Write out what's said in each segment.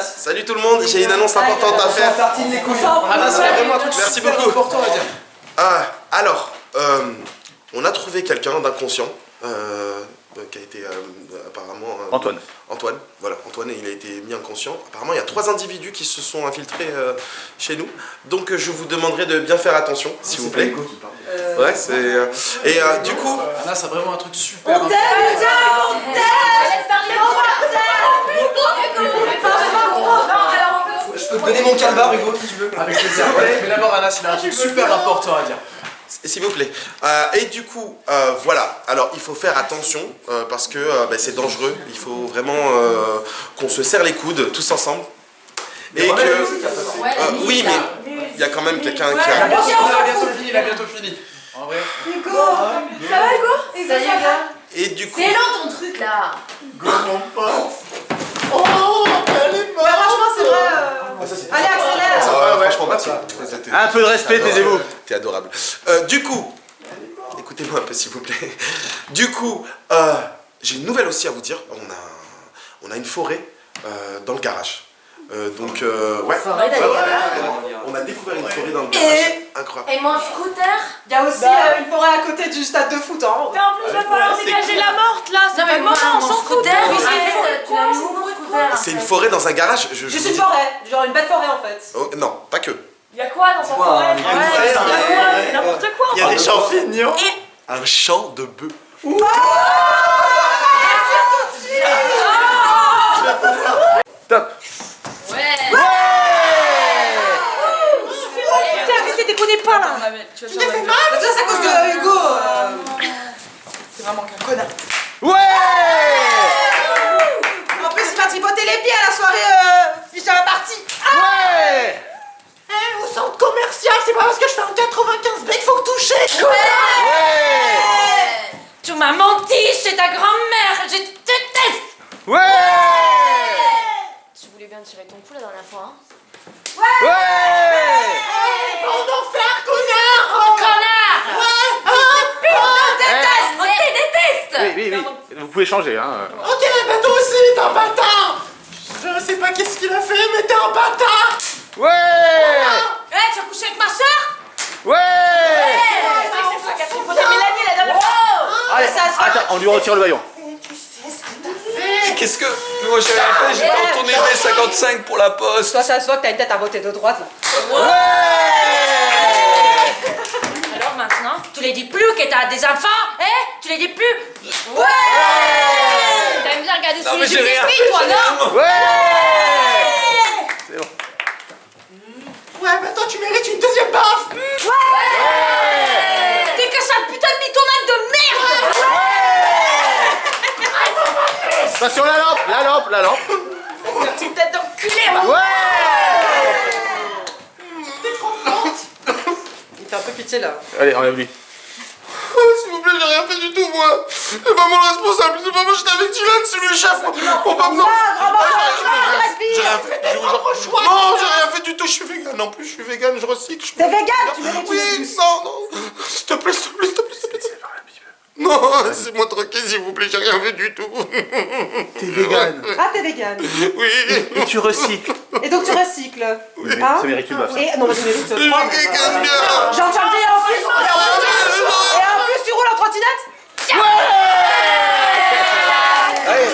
Salut tout le monde, j'ai une annonce importante à faire. Merci beaucoup. Alors, on a trouvé quelqu'un d'inconscient qui a été apparemment... Antoine, voilà, Antoine, il a été mis inconscient. Apparemment, il y a 3 individus qui se sont infiltrés chez nous. Donc, je vous demanderai de bien faire attention, s'il vous plaît. Ouais, c'est... Et du coup... Là, c'est vraiment un truc super... On t'aime, Je peux te donner mon calbar, Hugo, si tu veux. Avec plaisir. Mais d'abord, Anas, il a un truc super important à dire. S'il vous plaît. Et du coup, voilà. Alors, il faut faire attention parce que c'est dangereux. Il faut vraiment qu'on se serre les coudes tous ensemble. Et que... oui, mais il y a quand même quelqu'un qui a... Il a bientôt fini. En vrai. Hugo, ça va Hugo? Ça y est, gars. Et du coup... C'est lent ton truc là. Comment pas? Oh, elle est morte. Franchement, c'est vrai. Allez, accélère. Ouais, franchement, merci. Un peu de respect, taisez-vous. T'es adorable. Du coup, écoutez-moi un peu s'il vous plaît. Du coup, j'ai une nouvelle aussi à vous dire. On a une forêt dans le garage. Donc, ouais. On a découvert une forêt dans le garage. Incroyable. Et mon scooter. Il y a aussi une forêt à côté du stade de foot. Hein. Mais en plus, il va falloir dégager la morte là. C'est pas le moment, on s'en fout. C'est une forêt dans un garage. Juste une forêt, genre une belle forêt en fait. Oh, non, pas que. Il y a quoi dans sa forêt? C'est n'importe quoi. Il y a des champignons. Un champ de bœufs. Top. Arrêtez, déconnez pas là. Tu t'es fait mal. Ça c'est à cause de Hugo. C'est vraiment qu'un connard. Ouais. En plus il m'a tripoté les pieds à la soirée puis ça va parti. Ouais. Au centre commercial, c'est pas parce que je fais un 95 B qu'il faut me toucher. Tu m'as menti chez ta grand-mère. Je te déteste. Tu voulais bien tirer ton coup la dernière fois, hein? On en faire, connard. Connard. On te déteste. Oui. Vous pouvez changer, hein. Ok, bah toi aussi, t'es un bâtard. Je sais pas qu'est-ce qu'il a fait, mais t'es un bâtard. Tu as couché avec ma soeur? C'est toi qui as tripoté Mélanie la dernière fois. Allez, attends, on lui retire le baillon. Qu'est-ce que... Moi, j'ai rien fait, j'ai pas retourné les 55 pour la poste. Toi, ça se voit que t'as une tête à voter de droite là. Alors maintenant, tu les dis plus que t'as des enfants, tu les dis plus. T'aimes bien regarder sous les yeux des filles, toi, non? C'est bon. Ouais, bah toi, tu mérites une deuxième baffe. T'es que sale putain de mythomane de merde. Attention, la lampe. Petite tête d'enculé, moi. T'es trop forte. Il fait un peu pitié là. Allez, enlève-lui. S'il vous plaît, j'ai rien fait du tout, moi. C'est pas mon responsable, c'est pas moi, j'étais avec Dylan, c'est lui le chef. On pas besoin. J'ai rien fait. Non, j'ai rien fait du tout, je suis vegan. En plus, je suis vegan, je recycle. T'es vegan, tu mérites une Oui, non. S'il te plaît. Non, laissez-moi tranquille, s'il vous plaît, j'ai rien fait du tout. T'es vegan. Ah, t'es vegan. Oui. Et tu recycles. Et donc tu recycles. Ça mérite une baffe. Et non, mais tu mérites Je 3. vegan bien. J'ai entendu et en plus tu roules en trottinette.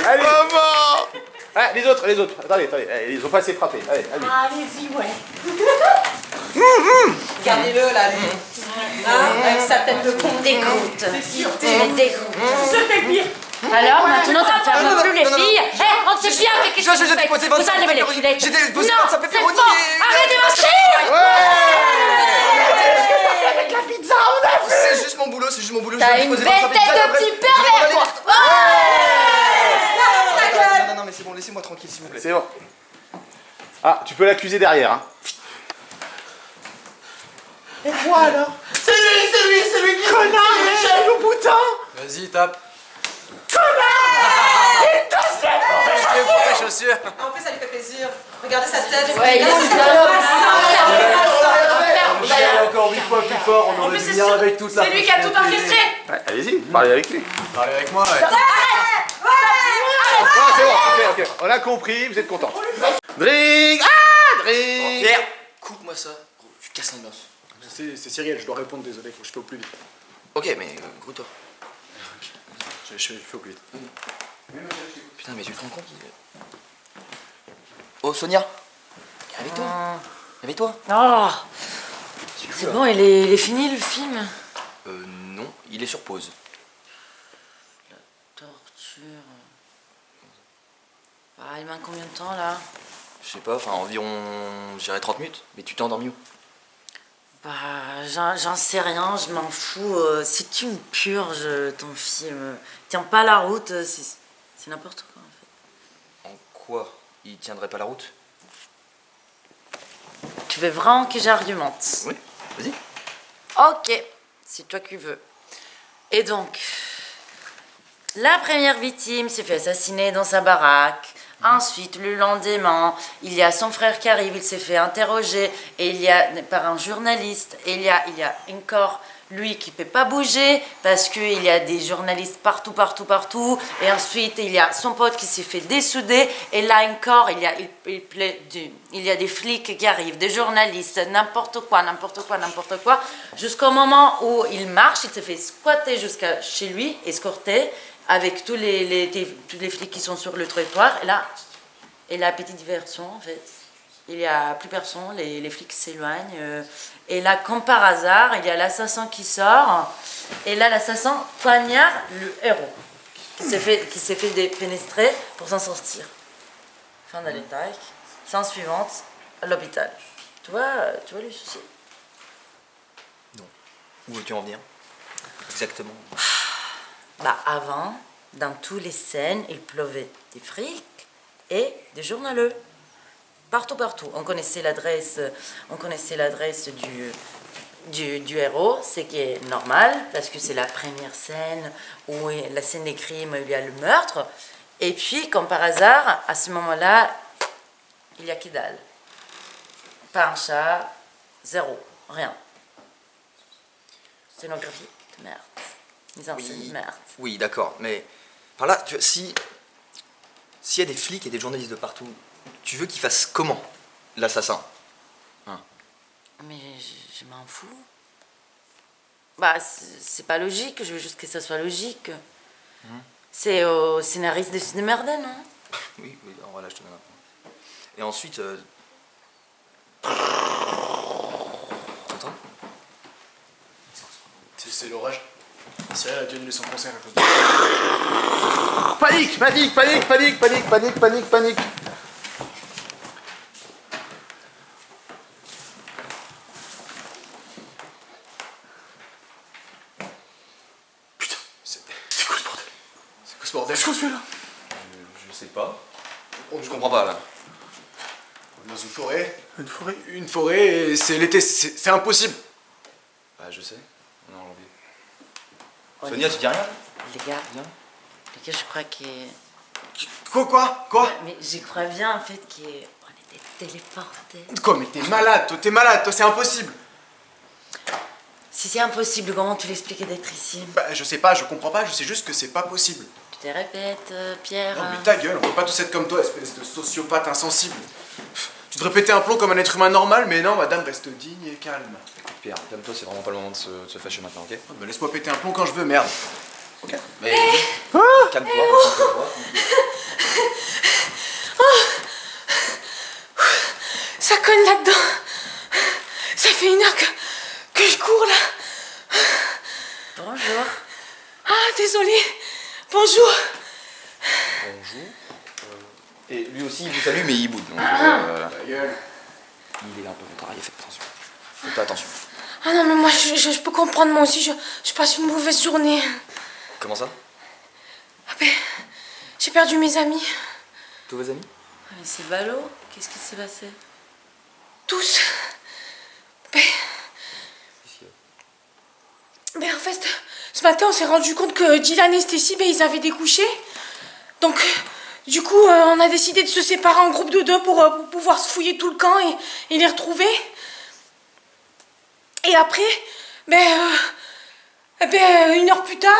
Allez. Maman. Ah, les autres. Attendez, ils ont pas assez frappé. Allez. Allez-y, ouais. Regardez-le là, lui. Avec sa tête de con. Dégoûte. Tu me dégoûtes. C'est le pire. Alors maintenant, t'enfermes plus les filles. On te fait bien avec les choses. Vous enlevez les filets. Non, c'est faux. Arrête de marcher. Avec la pizza, on a vu. C'est juste mon boulot. T'as une belle tête de petit pervers, toi. Non, mais c'est bon, laissez-moi tranquille, s'il vous plaît. C'est bon. Ah, tu peux l'accuser derrière, hein. Et quoi alors? C'est lui qui connard, le chef au bouton. Vas-y, tape. Connard. Une deuxième. Je pour tes chaussures. En plus, ça lui fait plaisir. Regardez sa tête. Ouais, il est Je vais encore 8 fois plus fort, on aurait bien avec toute la... C'est lui qui a tout orchestré. Ouais, allez-y, parlez avec lui. Parlez avec moi, ouais. Ouais. c'est bon, ok. On a compris, vous êtes contents. Drink. Ah, drink. Pierre, coupe-moi ça. Gros, tu casses l'ambiance. C'est Cyril, je dois répondre, désolé, faut que je fais au plus vite. Ok, mais gros-toi. Je fais au plus vite. Putain, mais tu te rends compte Oh, Sonia. Réveille-toi. Réveille-toi. Oh, c'est bon, il est fini le film. Non, il est sur pause. Torture. Ah, il manque combien de temps là? Je sais pas, enfin environ, je dirais 30 minutes. Mais tu t'es endormi où? Bah, j'en sais rien, je m'en fous. C'est une purge ton film. Tiens pas la route, c'est n'importe quoi en fait. En quoi? Il tiendrait pas la route? Tu veux vraiment que j'argumente? Oui, vas-y. Ok, c'est toi qui veux. Et donc, la première victime s'est fait assassiner dans sa baraque. Ensuite, le lendemain, il y a son frère qui arrive, il s'est fait interroger et il y a par un journaliste. Et il y a encore lui qui ne peut pas bouger parce qu'il y a des journalistes partout. Et ensuite, il y a son pote qui s'est fait dessouder. Et là encore, il y a des flics qui arrivent, des journalistes, n'importe quoi. Jusqu'au moment où il marche, il s'est fait squatter jusqu'à chez lui, escorté, avec tous les flics qui sont sur le trottoir. Et là, petite diversion, en fait. Il n'y a plus personne, les flics s'éloignent. Et là, comme par hasard, il y a l'assassin qui sort. Et là, l'assassin poignarde le héros, qui s'est fait défenestrer pour s'en sortir. Fin de détail. Scène suivante, à l'hôpital. Tu vois le souci? Non. Où veux-tu en venir? Exactement. Bah avant, dans toutes les scènes, il pleuvait des frics et des journaleux. Partout. On connaissait l'adresse du héros, ce qui est normal, parce que c'est la première scène où la scène des crimes, où il y a le meurtre. Et puis, comme par hasard, à ce moment-là, il y a que dalle. Pas un chat, zéro, rien. Scénographie de merde. Mise en scène de merde. Oui, d'accord, mais par là, tu vois, s'il y a des flics et des journalistes de partout, tu veux qu'ils fassent comment, l'assassin? Mais je m'en fous. Bah, c'est pas logique, je veux juste que ça soit logique. C'est au scénariste de se démerder, non? Oui, voilà, je te donne un point. Et ensuite... T'entends? C'est l'orage. Cyril a dû annuler son concert à cause de... Panique. Putain, c'est quoi ce bordel? C'est quoi ce bordel? Qu'est-ce qu'on fait là? Je sais pas. Je comprends pas, là. Dans une forêt. Une forêt et c'est l'été, c'est impossible. Bah, je sais. On a envie. Sonia, tu dis rien? Les gars, je crois que... Quoi? Mais j'y crois bien, en fait, qu'on était téléportés. Quoi, mais t'es malade, toi, c'est impossible. Si c'est impossible, comment tu l'expliques d'être ici? Bah, je sais pas, je comprends pas, je sais juste que c'est pas possible. Tu te répètes, Pierre. Non, mais ta gueule, on peut pas tous être comme toi, espèce de sociopathe insensible. Tu devrais péter un plomb comme un être humain normal, mais non, madame, reste digne et calme. Pierre, calme-toi, c'est vraiment pas le moment de se fâcher maintenant, ok? Bah, laisse-moi péter un plomb quand je veux, merde. Ok. Mais calme-toi, Ça cogne là-dedans. Ça fait 1 heure que je cours là. Bonjour. Ah, désolé. Bonjour. Bonjour. Et lui aussi, il vous salue, mais il boude. Donc, Ta gueule. il est un peu contrarié, faites attention. Faites attention. Ah non, mais moi je peux comprendre, moi aussi je passe une mauvaise journée. Comment ça? Ah ben, j'ai perdu mes amis. Tous vos amis? Mais c'est ballot. Qu'est-ce qui s'est passé? Tous. Ben en fait, ce matin on s'est rendu compte que Dylan et Stacy, ils avaient découché. Donc, du coup, on a décidé de se séparer en groupe de 2 pour pouvoir se fouiller tout le camp et les retrouver. Et après, 1 heure plus tard,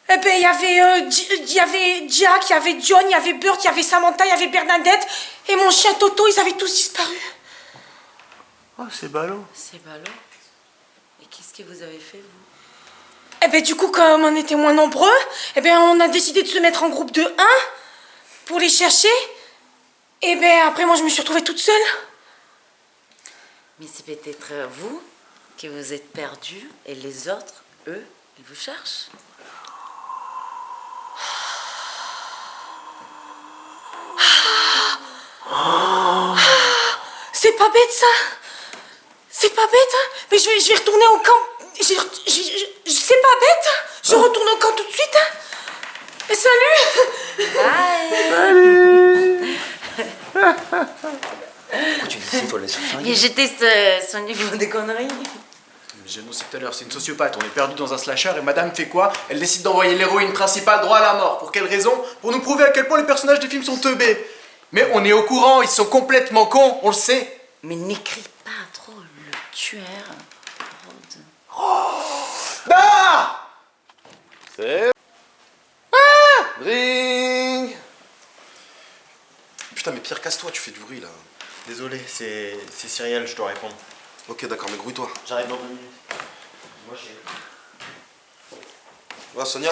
Eh ben, il y avait Jack, il y avait John, il y avait Bert, il y avait Samantha, il y avait Bernadette. Et mon chien Toto, ils avaient tous disparu. Oh, c'est ballot. C'est ballot. Et qu'est-ce que vous avez fait, vous? Eh ben, du coup, comme on était moins nombreux, eh ben, on a décidé de se mettre en groupe de 1 pour les chercher. Et ben, après, moi, je me suis retrouvée toute seule. Mais c'est peut-être vous que vous êtes perdus et les autres, eux, ils vous cherchent. C'est pas bête, ça. C'est pas bête, hein. Mais je vais retourner au camp. C'est pas bête. Je retourne au camp tout de suite, hein. Et salut. Pourquoi tu dis ça, toi, la Et j'étais son niveau de conneries. J'ai annoncé tout à l'heure, c'est une sociopathe. On est perdu dans un slasher et madame fait quoi? Elle décide d'envoyer l'héroïne principale droit à la mort. Pour quelle raison? Pour nous prouver à quel point les personnages des films sont teubés. Mais on est au courant, ils sont complètement cons, on le sait. Mais n'écris pas trop le tueur. Ah! C'est... Drink. Putain, mais Pierre, casse-toi, tu fais du bruit là. Désolé, c'est Cyrielle, je dois répondre. Ok, d'accord, mais grouille-toi. J'arrive dans 2 minutes. Moi, j'ai... Ouais, Sonia,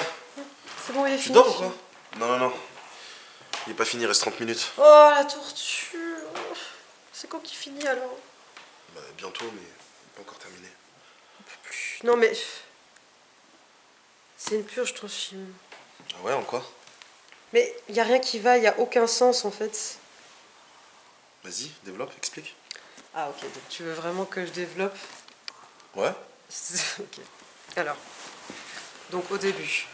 C'est bon, il est tu fini. dors ou quoi? Non. Il est pas fini, il reste 30 minutes. Oh, la torture. C'est quand qu'il finit alors? Bah, bientôt, mais pas encore terminé. Non, mais. C'est une purge ton film. Ah ouais, en quoi? Mais y a rien qui va, y a aucun sens en fait. Vas-y, développe, explique. Ah, ok, donc tu veux vraiment que je développe? Ouais. Ok. Alors. Donc au début,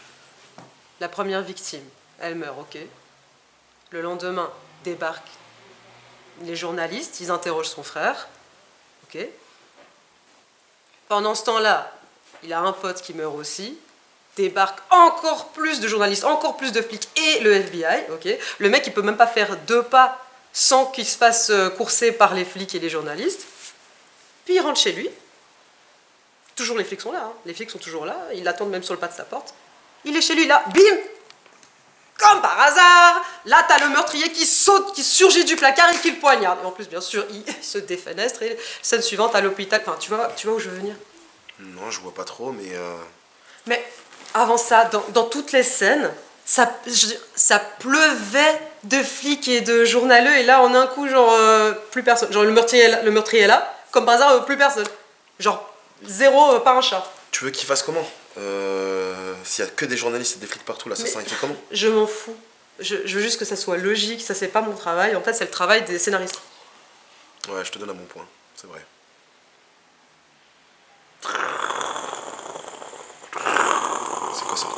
la première victime, elle meurt, ok. Le lendemain, débarquent les journalistes, ils interrogent son frère, ok. Pendant ce temps-là, il a un pote qui meurt aussi. Débarque encore plus de journalistes, encore plus de flics et le FBI, ok. Le mec, il peut même pas faire 2 pas sans qu'il se fasse courser par les flics et les journalistes. Puis il rentre chez lui. Toujours les flics sont là, hein. Les flics sont toujours là, ils l'attendent même sur le pas de sa porte. Il est chez lui là, bim! Comme par hasard, là t'as le meurtrier qui saute, qui surgit du placard et qui le poignarde. Et en plus, bien sûr, il se défenestre et scène suivante à l'hôpital. Enfin, tu vois où je veux venir? Non, je vois pas trop, mais Mais avant ça, dans toutes les scènes, ça pleuvait de flics et de journaleux, et là, en un coup, genre, plus personne. Genre, le meurtrier est là, comme par hasard, plus personne. Genre, zéro, pas un chat. tu veux qu'il fasse comment? S'il y a que des journalistes et des flics partout, l'assassin il fait comment? Je m'en fous. Je veux juste que ça soit logique, ça c'est pas mon travail. En fait, c'est le travail des scénaristes. Ouais, je te donne un bon point, c'est vrai. C'est quoi ça?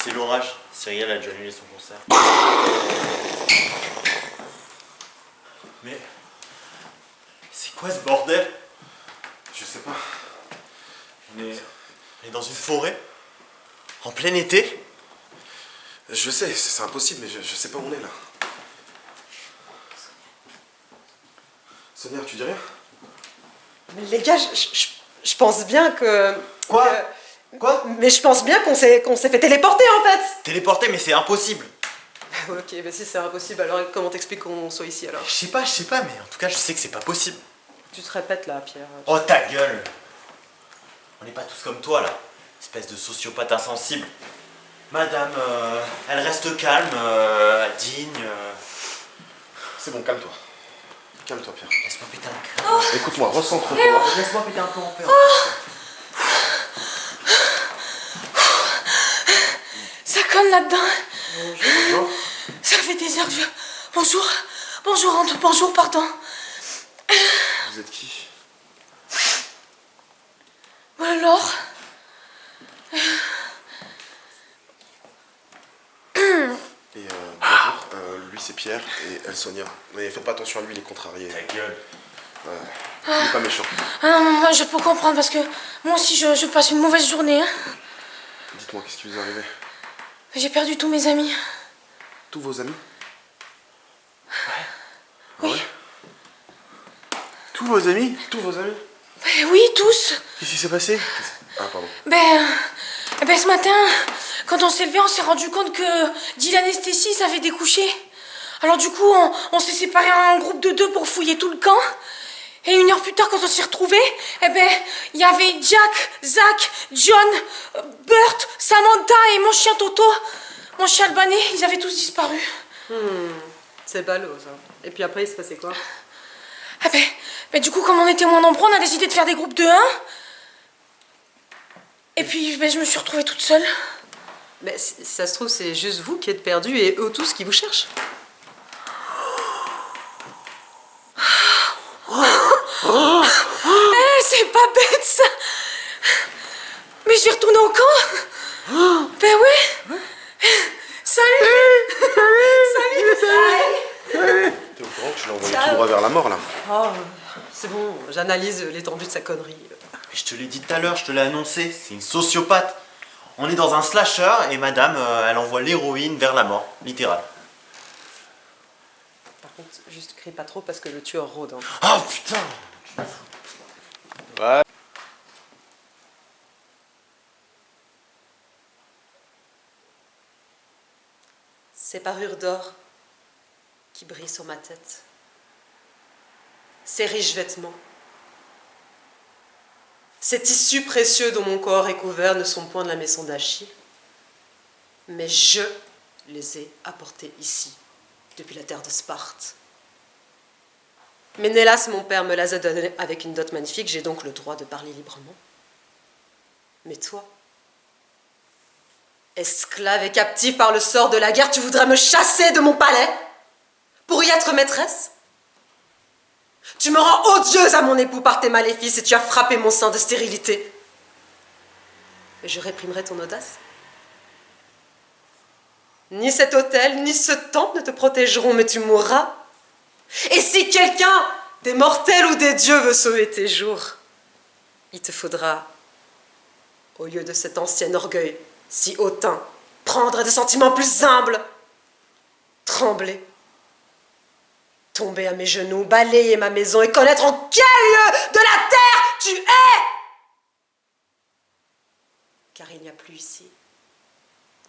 C'est l'orage. Cyrielle a dû annuler son concert. Mais... C'est quoi ce bordel? Je sais pas. On est dans une forêt? En plein été? Je sais, c'est impossible, mais je sais pas où on est là. Sonia, tu dis rien? Mais les gars, je pense bien que... Quoi? Quoi? Mais je pense bien qu'on s'est fait téléporter en fait. Téléporté, mais c'est impossible. Ok, mais si c'est impossible, alors comment t'expliques qu'on soit ici alors? Je sais pas, mais en tout cas, je sais que c'est pas possible. Tu te répètes là, Pierre. Oh ta gueule! On n'est pas tous comme toi là, espèce de sociopathe insensible. Madame, elle reste calme, digne. C'est bon, calme-toi. Calme-toi, Pierre. Laisse-moi péter un câble. Écoute-moi, recentre-toi. Laisse-moi péter un peu en paix. Ça colle là-dedans. Bonjour. Ça fait des heures que je... Bonjour. Bonjour, bonjour, pardon. Vous êtes qui? Alors? Et bonjour, lui c'est Pierre et elle Sonia. Mais faites pas attention à lui, il est contrarié. Ta gueule. Il est pas méchant. Ah non, moi je peux comprendre parce que moi aussi je passe une mauvaise journée. Hein. Dites-moi, qu'est-ce qui vous est arrivé? J'ai perdu tous mes amis. Tous vos amis? Oui. Ah ouais? Tous vos amis? Tous vos amis? Ben oui, tous. Qu'est-ce qui s'est passé? Ah, pardon. Ben, Eh ben, ce matin, quand on s'est levé, on s'est rendu compte que Dylan et Stacy savaient découché. Alors du coup, on s'est séparés en groupe de 2 pour fouiller tout le camp. Et 1 heure plus tard, quand on s'est retrouvés, eh ben, il y avait Jack, Zach, John, Bert, Samantha et mon chien Toto. Mon chien albanais, ils avaient tous disparu. C'est ballot, ça. Et puis après, il se passait quoi? Ah ben, du coup, comme on était moins nombreux, on a décidé de faire des groupes de 1. Et puis, ben, je me suis retrouvée toute seule. Mais si ça se trouve, c'est juste vous qui êtes perdus et eux tous qui vous cherchent. C'est pas bête, ça. Mais je vais retourner au camp. Ben ouais. Salut. Salut. T'es au courant que je l'ai envoyé tout droit vers la mort, là? Oh, c'est bon, j'analyse l'étendue de sa connerie. Mais je te l'ai dit tout à l'heure, je te l'ai annoncé, c'est une sociopathe. On est dans un slasher et madame, elle envoie l'héroïne vers la mort, littéral. Par contre, juste crie pas trop parce que le tueur rôde. Hein. Oh putain! Ouais. Ces parures d'or qui brillent sur ma tête, ces riches vêtements, ces tissus précieux dont mon corps est couvert ne sont point de la maison d'Achille, mais je les ai apportés ici, depuis la terre de Sparte. Ménélas, mon père, me les a donnés avec une dot magnifique, j'ai donc le droit de parler librement. Mais toi, esclave et captive par le sort de la guerre, tu voudrais me chasser de mon palais pour y être maîtresse? Tu me rends odieuse à mon époux par tes maléfices et tu as frappé mon sein de stérilité. Et je réprimerai ton audace? Ni cet hôtel, ni ce temple ne te protégeront, mais tu mourras. Et si quelqu'un, des mortels ou des dieux, veut sauver tes jours, il te faudra, au lieu de cet ancien orgueil si hautain, prendre des sentiments plus humbles, trembler, tomber à mes genoux, balayer ma maison et connaître en quel lieu de la terre tu es. Car il n'y a plus ici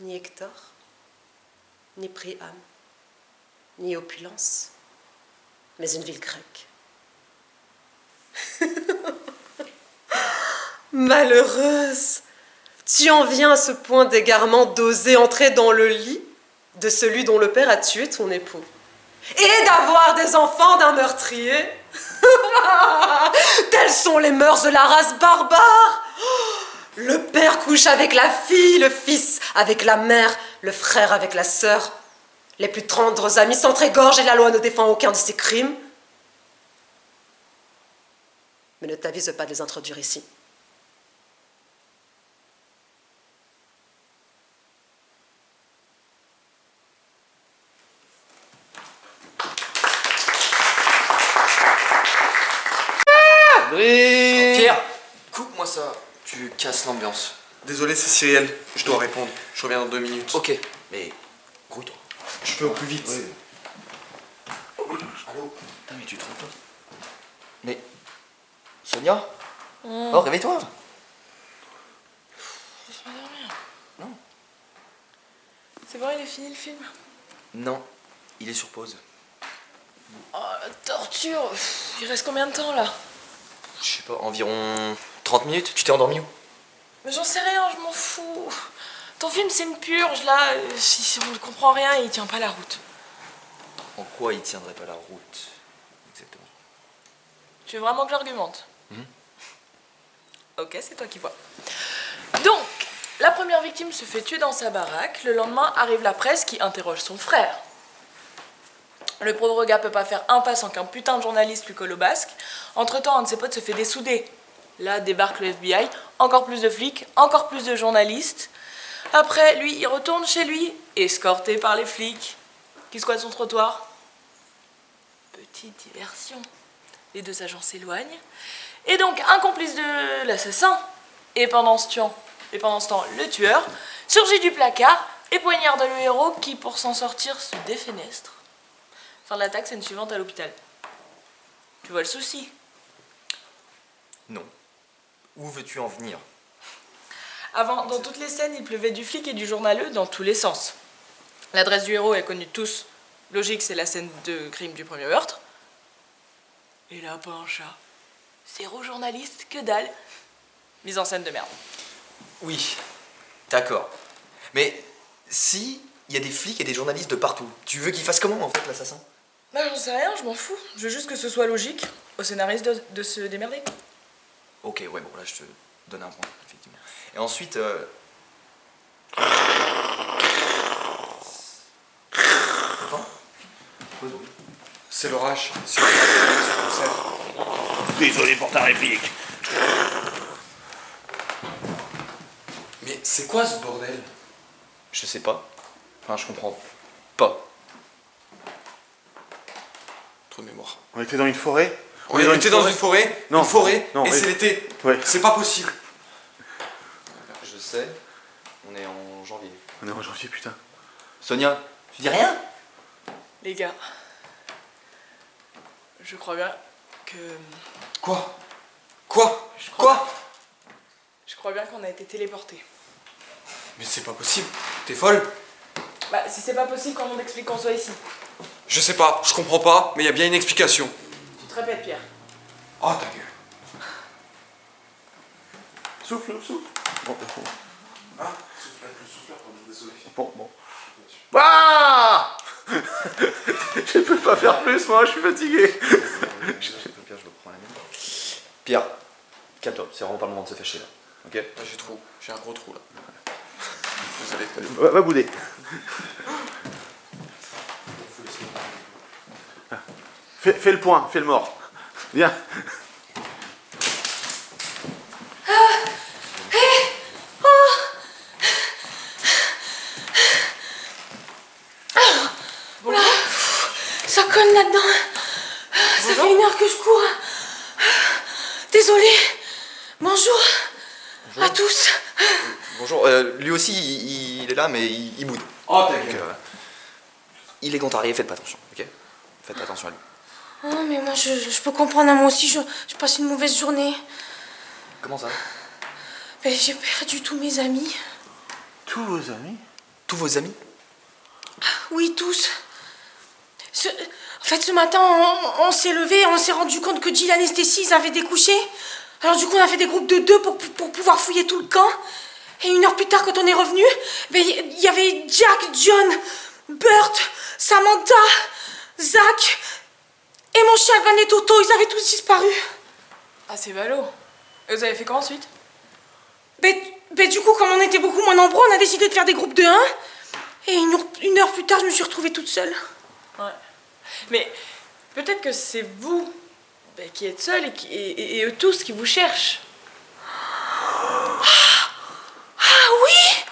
ni Hector, ni Priam, ni opulence, mais une ville grecque. Malheureuse, tu en viens à ce point d'égarement d'oser entrer dans le lit de celui dont le père a tué ton époux et d'avoir des enfants d'un meurtrier. Telles sont les mœurs de la race barbare. Le père couche avec la fille, le fils avec la mère, le frère avec la sœur. Les plus tendres amis s'entr'égorgent et la loi ne défend aucun de ces crimes. Mais ne t'avise pas de les introduire ici. Pierre, coupe-moi ça. Tu casses l'ambiance. Désolé, c'est Cyrielle. Je dois répondre. Je reviens dans 2 minutes. Ok, mais grouille-toi. Je fais au plus vite. Allô? Putain, mais tu te trompes. Mais. Sonia? Oh, réveille-toi. Laisse-moi dormir. Non. C'est bon, il est fini le film? Non, il est sur pause. Oh, la torture. Il reste combien de temps, là? Je sais pas, environ 30 minutes. Tu t'es endormi où? Mais j'en sais rien, je m'en fous. Ton film, c'est une purge, là. Si on ne comprend rien, il tient pas la route. En quoi il tiendrait pas la route? Exactement. Tu veux vraiment que j'argumente? Ok, c'est toi qui vois. Donc, la première victime se fait tuer dans sa baraque. Le lendemain, arrive la presse qui interroge son frère. Le pauvre gars peut pas faire un pas sans qu'un putain de journaliste lui colle au basque. Entre-temps, un de ses potes se fait dessouder. Là, débarque le FBI, encore plus de flics, encore plus de journalistes. Après, lui, il retourne chez lui, escorté par les flics, qui squattent son trottoir. Petite diversion. Les 2 agents s'éloignent. Et donc, un complice de l'assassin, et pendant ce temps, le tueur, surgit du placard et poignarde le héros qui, pour s'en sortir, se défenestre. Fin de l'attaque, scène suivante à l'hôpital. Tu vois le souci? Non. Où veux-tu en venir? Avant, dans toutes les scènes, il pleuvait du flic et du journaleux dans tous les sens. L'adresse du héros est connue de tous. Logique, c'est la scène de crime du premier meurtre. Et là, pas un chat. Zéro journaliste, que dalle. Mise en scène de merde. Oui, d'accord. Mais si il y a des flics et des journalistes de partout, tu veux qu'il fasse comment en fait l'assassin? Bah j'en sais rien, je m'en fous. Je veux juste que ce soit logique au scénariste de se démerder. Ok, ouais, bon là je te donne un point, effectivement. Et ensuite... Attends. C'est l'orage. C'est le concert. Désolé pour ta réplique. Mais c'est quoi ce bordel? Je sais pas. Enfin, je comprends pas. Trop de mémoire. On était dans une forêt. On était dans une forêt. Non. Une forêt. Non, et ouais. c'est l'été. Ouais. C'est pas possible. Je sais, on est en janvier. On est en janvier, putain. Sonia, tu dis rien? Les gars, je crois bien que... Quoi? Quoi? Je crois bien qu'on a été téléportés. Mais c'est pas possible. T'es folle? Bah si c'est pas possible, comment on explique qu'on soit ici? Je sais pas, je comprends pas, mais y a bien une explication. Tu te répètes, Pierre. Oh ta gueule. Souffle. Bon, Ah, avec le souffleur, pardon, désolé. bon. Ah je peux pas faire plus, moi, je suis fatigué. Pierre, je reprends la mienne. Pierre, calme-toi, c'est vraiment pas le moment de se fâcher là. Ok? J'ai un gros trou là. Désolé. Va bouder. Fais le point, fais le mort. Viens. Ça colle là-dedans. Ça fait 1 heure que je cours. Désolée. Bonjour. À tous. Bonjour, lui aussi il est là mais il boude. Oh ta Donc, gueule. il est contrarié, faites pas attention, ok? Faites pas attention à lui. Oh, mais moi, je peux comprendre. Hein, moi aussi, je passe une mauvaise journée. Comment ça? Ben, j'ai perdu tous mes amis. Tous vos amis? Tous vos amis? Oui, tous. En fait, ce matin, on s'est levé, on s'est rendu compte que Jill et Stacy, ils avaient découché. Alors du coup, on a fait des groupes de 2 pour pouvoir fouiller tout le camp. Et 1 heure plus tard, quand on est revenu, ben, il y avait Jack, John, Bert, Samantha, Zach et mon chien Van et Toto. Ils avaient tous disparu. Ah c'est ballot. Et vous avez fait quoi ensuite? Ben, du coup, comme on était beaucoup moins nombreux, on a décidé de faire des groupes de 1. Et 1 heure plus tard, je me suis retrouvée toute seule. Ouais. Mais peut-être que c'est vous qui êtes seuls et eux tous qui vous cherchent. Ah oui!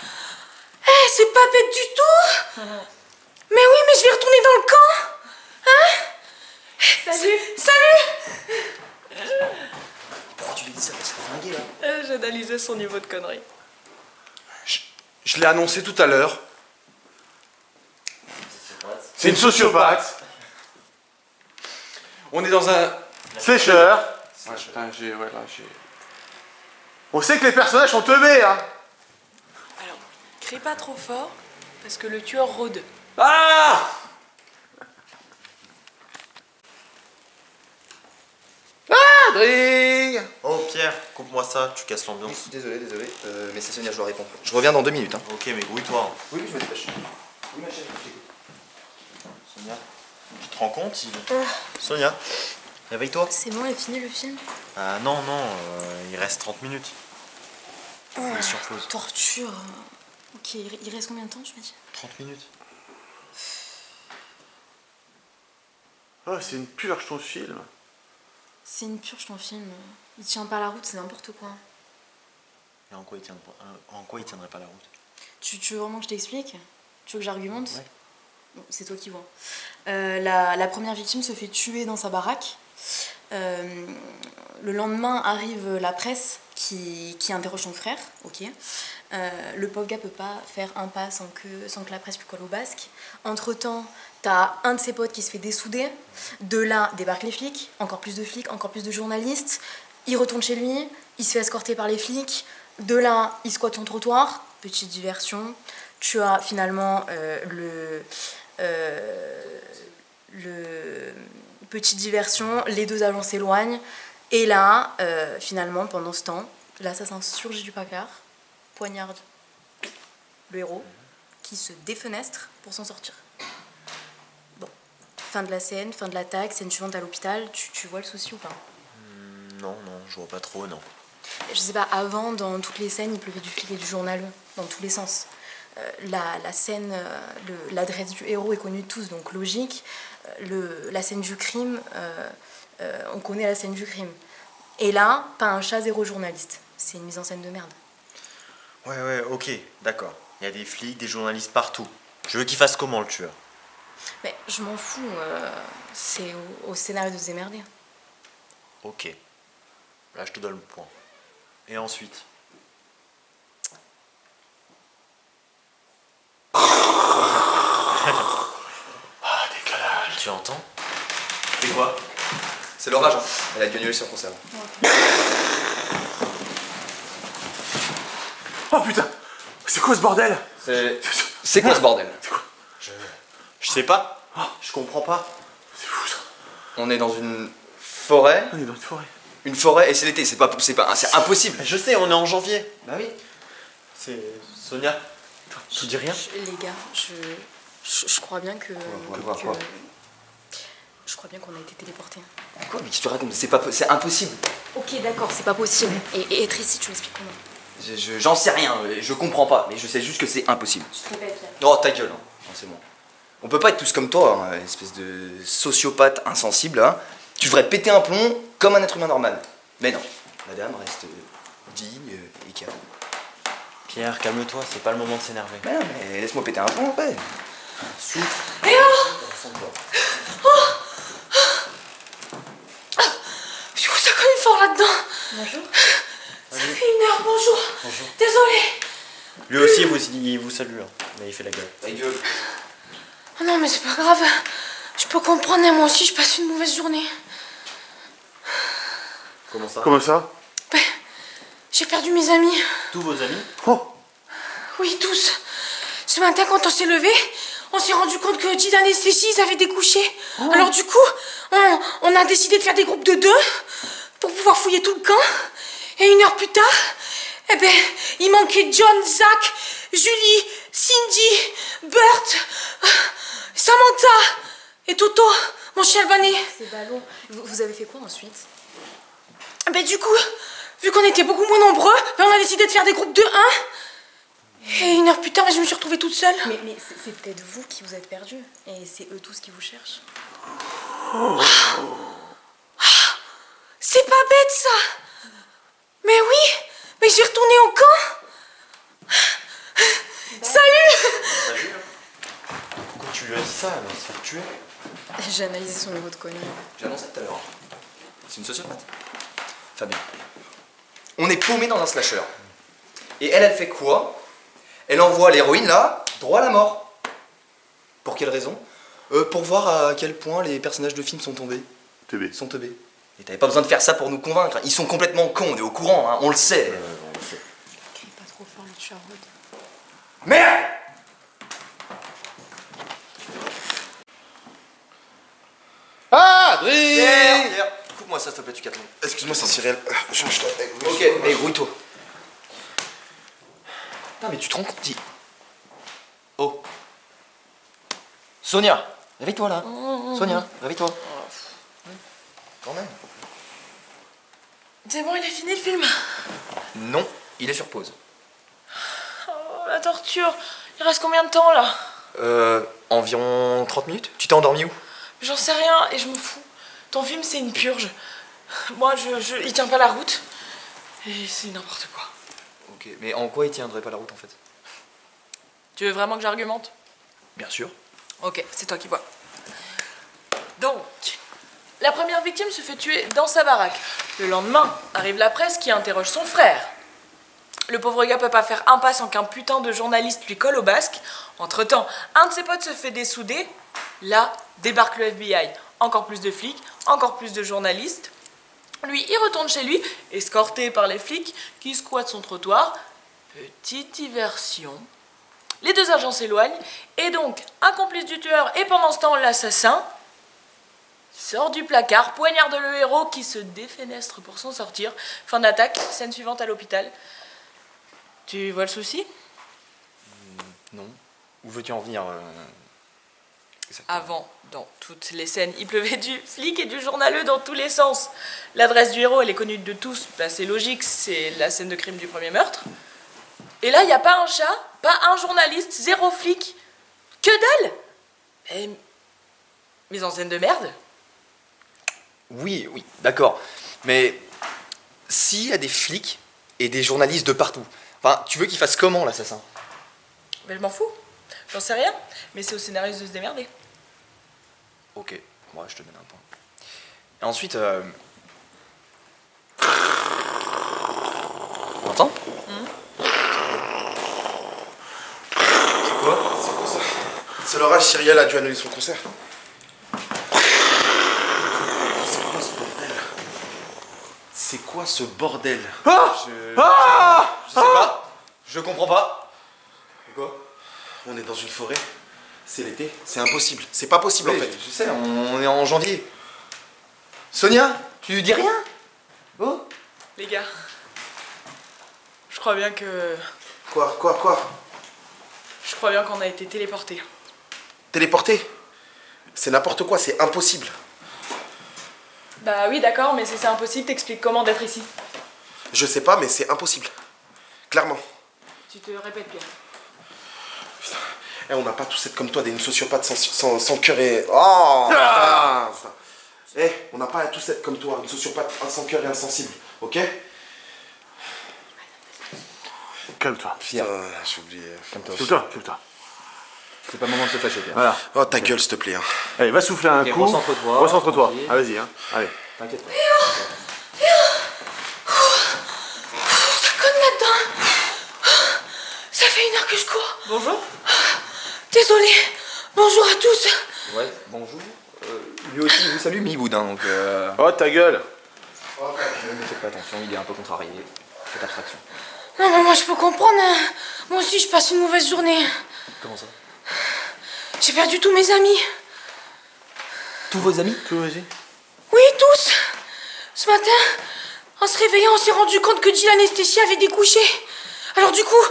Eh, c'est pas bête du tout! Mais oui, mais je vais retourner dans le camp! Hein? Salut! Salut! Pourquoi tu lui dis ça? C'est flingué là. J'analysais son niveau de conneries. Je l'ai annoncé tout à l'heure. C'est une sociopathe. On est dans un... Sécheur. Ouais, putain, j'ai... On sait que les personnages sont teubés, hein. Alors, crie pas trop fort, parce que le tueur rôde. Ah! Ah, Dring. Oh Pierre, coupe-moi ça, tu casses l'ambiance. Désolé, mais c'est Sonia, je dois répondre. Je reviens dans 2 minutes. Hein. Ok, mais grouille-toi. Oui, je me dépêche. Oui, ma chérie, je t'écoute. Sonia, tu te rends compte Sonia, réveille-toi. C'est bon, il est fini le film? Ah non, il reste 30 minutes. On est sur pause. Torture. Ok, il reste combien de temps, je me dis? 30 minutes. Oh, c'est une purge ton film. C'est une purge ton film. Il tient pas la route, c'est n'importe quoi. Et en quoi il tiendrait pas la route? Tu veux vraiment que je t'explique? Tu veux que j'argumente? Ouais. Bon, c'est toi qui vois. La première victime se fait tuer dans sa baraque. Le lendemain arrive la presse qui interroge son frère. Ok. Le pauvre gars peut pas faire un pas sans que la presse lui colle au basque. Entre-temps, t'as un de ses potes qui se fait dessouder. De là, débarquent les flics, encore plus de journalistes. Il retourne chez lui, il se fait escorter par les flics. De là, il squatte ton trottoir, petite diversion. Tu as finalement le petite diversion, les deux agents s'éloignent. Et là, finalement, pendant ce temps, l'assassin surgit du placard, poignarde le héros, qui se défenestre pour s'en sortir. Bon, fin de la scène, fin de l'attaque, scène suivante à l'hôpital, tu vois le souci ou pas? Non, je vois pas trop, non. Je sais pas, avant, dans toutes les scènes, il pleuvait du flic et du journaleux, dans tous les sens. La scène, l'adresse du héros est connue de tous, donc logique. La scène du crime, on connaît la scène du crime. Et là, pas un chat, zéro journaliste. C'est une mise en scène de merde. Ouais, ok, d'accord. Il y a des flics, des journalistes partout. Je veux qu'il fasse comment, le tueur? Mais je m'en fous, c'est au scénario de se démerder. Ok. Là, je te donne le point. Et ensuite? Décalage. Tu entends? C'est quoi? C'est l'orage, hein. Elle a gueulé sur conserve. Oh putain, c'est quoi ce bordel? C'est quoi ce bordel? Je sais pas. Je comprends pas. C'est fou ça. On est dans une forêt. On est dans une forêt. Une forêt et c'est l'été, c'est impossible. Je sais, on est en janvier. Bah oui. C'est Sonia. Tu dis rien? Les gars, je crois bien que... Quoi Je crois bien qu'on a été téléportés. Quoi? Mais qu'est-ce que tu racontes? C'est impossible. Ok, d'accord, c'est pas possible. Et Tracy, tu m'expliques comment? J'en sais rien, je comprends pas, mais je sais juste que c'est impossible. Je te répète, là. Oh, ta gueule, hein. Non, c'est bon. On peut pas être tous comme toi, hein, espèce de sociopathe insensible, hein. Tu devrais péter un plomb comme un être humain normal. Mais non, madame reste digne et calme. Pierre, calme-toi, c'est pas le moment de s'énerver. Mais non, mais laisse-moi péter un plomb, ouais. Souffle. Eh oh Du coup, ça cogne fort là-dedans. Bonjour. Ça fait 1 heure, bonjour. Désolée. Lui aussi, il vous salue, hein, mais il fait la gueule. Ta gueule. Oh non, mais c'est pas grave. Je peux comprendre, hein, moi aussi, je passe une mauvaise journée. Comment ça? Comment ça? Ben, j'ai perdu mes amis. Tous vos amis? Oh. Oui, tous. Ce matin, quand on s'est levé, on s'est rendu compte que Dylan et Stacy, ils avaient découché. Alors du coup, on a décidé de faire des groupes de 2 pour pouvoir fouiller tout le camp. Et 1 heure plus tard, eh ben, il manquait John, Zach, Julie, Cindy, Bert, Samantha et Toto, mon chien albanais. C'est ballot. Vous avez fait quoi ensuite? Ben du coup, vu qu'on était beaucoup moins nombreux, ben, on a décidé de faire des groupes de 1. Et 1 heure plus tard, ben, je me suis retrouvée toute seule. Mais c'est peut-être vous qui vous êtes perdus. Et c'est eux tous qui vous cherchent. C'est pas bête ça. Mais oui, mais j'ai retourné au camp. Salut. Pourquoi tu lui as dit ça? Elle va se faire tuer. J'ai analysé son niveau de connu. J'ai annoncé tout à l'heure. C'est une sociopathe. Fabien. On est paumé dans un slasher. Et elle fait quoi? Elle envoie l'héroïne là, droit à la mort. Pour quelle raison? Pour voir à quel point les personnages de film sont tombés. Sont teubés. Et t'avais pas besoin de faire ça pour nous convaincre. Ils sont complètement cons, on est au courant, hein, on le sait. Crie pas trop fort, le tueur Rod. Merde! Pierre, coupe-moi ça s'il te plaît, tu captes. Excuse-moi, c'est Cyril. Ok, mais grouille-toi. Putain, mais tu te rends compte, Oh. Sonia, réveille-toi là. Sonia, réveille-toi. Quand même. C'est bon, il est fini le film. Non, il est sur pause. Oh, la torture. Il reste combien de temps là? Environ 30 minutes. Tu t'es endormi où? J'en sais rien et je m'en fous. Ton film, c'est une purge. Moi, il tient pas la route. Et c'est n'importe quoi. Ok, mais en quoi il tiendrait pas la route en fait? Tu veux vraiment que j'argumente? Bien sûr. Ok, c'est toi qui vois. Donc, la première victime se fait tuer dans sa baraque. Le lendemain, arrive la presse qui interroge son frère. Le pauvre gars peut pas faire impasse sans qu'un putain de journaliste lui colle au basque. Entre-temps, un de ses potes se fait dessouder. Là, débarque le FBI. Encore plus de flics, encore plus de journalistes. Lui, il retourne chez lui, escorté par les flics qui squattent son trottoir. Petite diversion. Les deux agents s'éloignent, et donc un complice du tueur et pendant ce temps l'assassin sort du placard, poignarde le héros qui se défenestre pour s'en sortir. Fin d'attaque, scène suivante à l'hôpital. Tu vois le souci? Non. Où veux-tu en venir Avant, dans toutes les scènes, il pleuvait du flic et du journaleux dans tous les sens. L'adresse du héros, elle est connue de tous, bah, c'est logique, c'est la scène de crime du premier meurtre. Et là, il n'y a pas un chat, pas un journaliste, zéro flic. Que dalle! Mise en scène de merde. Oui, d'accord. Mais s'il y a des flics et des journalistes de partout, enfin, tu veux qu'il fasse comment l'assassin? Mais je m'en fous, j'en sais rien. Mais c'est au scénariste de se démerder. Ok, moi je te donne un point. Et ensuite, T'entends? C'est quoi ça? C'est l'orage, Cyrielle a dû annuler son concert. C'est quoi ce bordel? Je sais pas. Je comprends pas. Quoi? On est dans une forêt. C'est l'été. C'est impossible. C'est pas possible en fait. Je sais, on est en janvier. Sonia, tu dis rien? Oh? Les gars, je crois bien que... Quoi? Je crois bien qu'on a été téléportés. Téléporté? C'est n'importe quoi, c'est impossible. Bah oui, d'accord, mais si c'est impossible, t'expliques comment d'être ici. Je sais pas, mais c'est impossible. Clairement. Tu te répètes bien. Eh, on n'a pas tous être comme toi, des sociopathes sans cœur et... Oh putain. Eh, on n'a pas à tous être comme toi, une sociopathe sans cœur et insensible, ok? Calme-toi. Putain, j'ai oublié. Calme-toi. C'est pas le moment de se fâcher, Pierre. Voilà. Oh, ta gueule, s'il te plaît. Hein. Allez, va souffler un coup. Recentre-toi. Recentre-toi. Ah, vas-y, hein. Allez. T'inquiète pas. Ça conne là-dedans. Ça fait 1 heure que je cours. Bonjour. Désolée. Bonjour à tous. Ouais, bonjour. Lui aussi, vous salue Mi-Boudin, donc Oh, ta gueule. ne faites pas attention, il est un peu contrarié. Faites abstraction. Non, mais moi je peux comprendre. Hein. Moi aussi, je passe une mauvaise journée. Comment ça? J'ai perdu tous mes amis. Tous vos amis? Tout, vas-y. Oui, tous. Ce matin, en se réveillant, on s'est rendu compte que Jill Anesthésie avait découché. Alors du coup,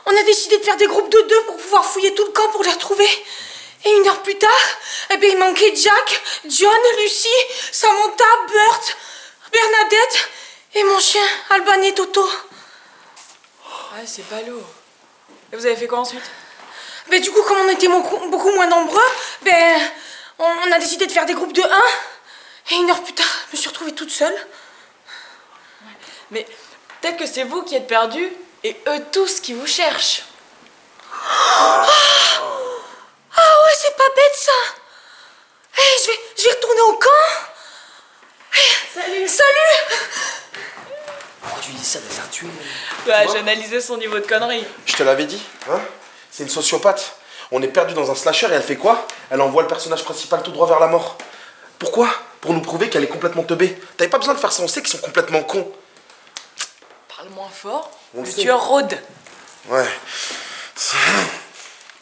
on a décidé de faire des groupes de 2 pour pouvoir fouiller tout le camp pour les retrouver. Et 1 heure plus tard, eh ben, il manquait Jack, John, Lucie, Samantha, Bert, Bernadette et mon chien, Alban et Toto. Ah, c'est ballot. Et vous avez fait quoi ensuite? Ben, du coup, comme on était beaucoup moins nombreux, ben, on a décidé de faire des groupes de 1. Et 1 heure plus tard, je me suis retrouvée toute seule. Mais peut-être que c'est vous qui êtes perdus et eux tous qui vous cherchent. Ah ouais, c'est pas bête ça. Hey, je vais retourner au camp. Hey, salut. Pourquoi tu dis ça de faire tuer? Bah, j'analysais son niveau de connerie. Je te l'avais dit, hein? C'est une sociopathe. On est perdu dans un slasher et elle fait quoi? Elle envoie le personnage principal tout droit vers la mort. Pourquoi? Pour nous prouver qu'elle est complètement teubée. T'avais pas besoin de faire ça, on sait qu'ils sont complètement cons. Parle moins fort. On Le sait. tueur rôde. Ouais.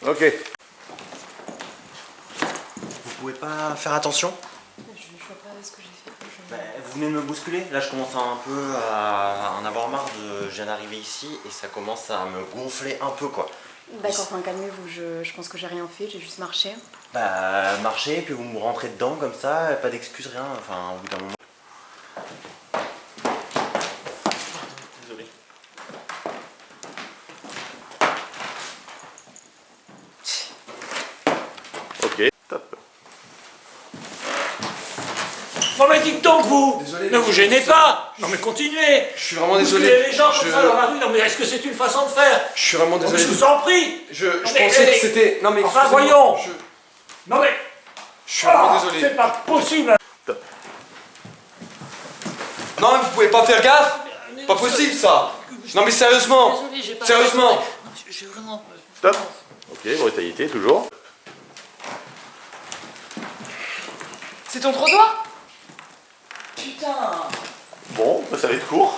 Ok. Vous pouvez pas faire attention? Je vois pas ce que j'ai fait. Bah, vous venez de me bousculer. Là, je commence un peu à en avoir marre de. Je viens d'arriver ici et ça commence à me gonfler un peu, quoi. D'accord, enfin calmez-vous, je pense que j'ai rien fait, j'ai juste marché. Bah, marchez, puis vous me rentrez dedans comme ça, pas d'excuses, rien. Enfin, au bout d'un moment. Désolé. Ok. Top. Non mais dites donc vous! Désolé, Ne vous gênez pas! Non mais continuez! Je suis vraiment Bousculez désolé. les gens comme ça dans la rue, non mais est-ce que c'est une façon de faire? Je suis vraiment Non, mais désolé. je vous en prie! Je mais, pensais mais- que c'était... Non mais Enfin excusez-moi, voyons! Je Non mais... suis vraiment Ah, désolé. c'est pas possible! Non, mais vous pouvez pas faire gaffe. Pas possible ça. Non mais sérieusement. Désolé, j'ai pas... Sérieusement. Non, j'ai vraiment... Top. Ok, brutalité, toujours. C'est ton trottoir? Putain. Bon, bah, ça va être court.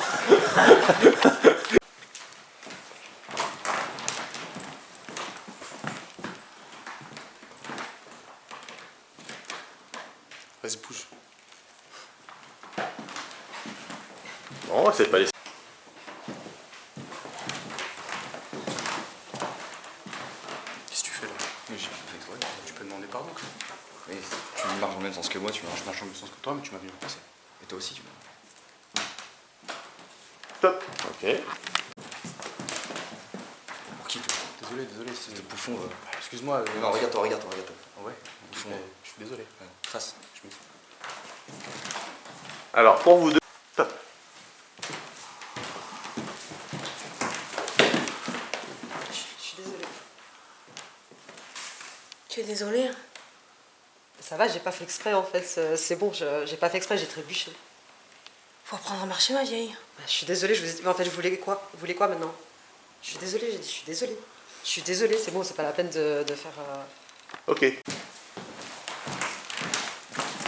Vas-y, bouge. Bon, c'est pas les... Qu'est-ce que tu fais là? Tu peux demander pardon. Oui, tu marches dans le même sens que moi, tu marches. Je marche dans le même sens que toi, mais tu m'as vu repasser. Et toi aussi, tu m'as. Stop. Ok. Pour qui toi? Désolé, c'est Ce bouffon. Excuse-moi. Non, regarde-toi. Ouais. Bouffon. Je suis désolé. Trace. Alors, pour vous deux... Stop. Je suis désolée. Tu es désolée? Ça va, j'ai pas fait exprès en fait. C'est bon, j'ai pas fait exprès, j'ai trébuché. Faut apprendre à marcher, ma vieille. Bah, je suis désolée, je vous ai dit. En fait, je voulais quoi? Vous voulez quoi maintenant? Je suis désolée, j'ai dit, je suis désolée. Je suis désolée, c'est bon, c'est pas la peine de faire. Ok.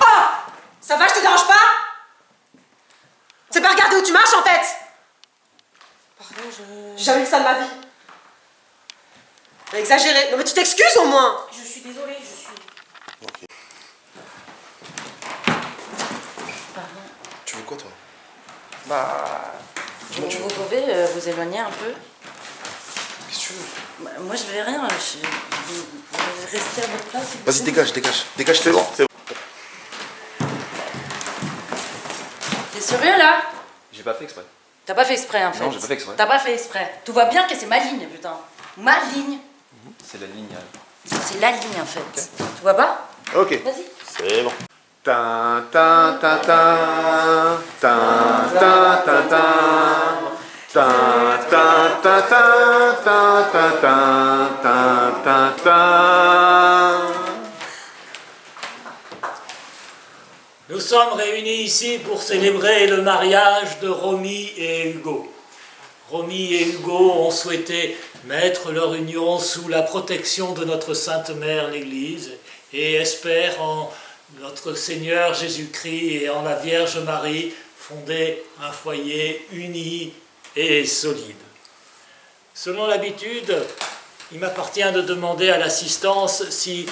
Ah! Ça va, je te dérange pas? C'est pas regarder où tu marches en fait! Pardon, J'ai jamais vu ça de ma vie. T'as exagéré. Non mais tu t'excuses au moins! Je suis désolée, Ok. Tu veux quoi, toi? Bah. Vous pouvez vous éloigner un peu? Qu'est-ce que tu veux? Bah, moi je vais rien, vous restez à votre place. s'il vous Vas-y, plaît. dégage. Dégage, C'est bon, c'est bon. T'es sérieux là? J'ai pas fait exprès. T'as pas fait exprès en fait. Non, j'ai pas fait exprès. T'as pas fait exprès. Tu vois bien que c'est ma ligne, putain. Ma ligne. C'est la ligne. C'est la ligne en fait. Tu vois pas? Ok. Vas-y. C'est bon. Ta ta ta ta ta ta ta ta ta ta ta ta ta ta ta ta ta. Nous sommes réunis ici pour célébrer le mariage de Romy et Hugo. Romy et Hugo ont souhaité mettre leur union sous la protection de notre Sainte Mère l'Église et espèrent en notre Seigneur Jésus-Christ et en la Vierge Marie fonder un foyer uni et solide. Selon l'habitude, il m'appartient de demander à l'assistance si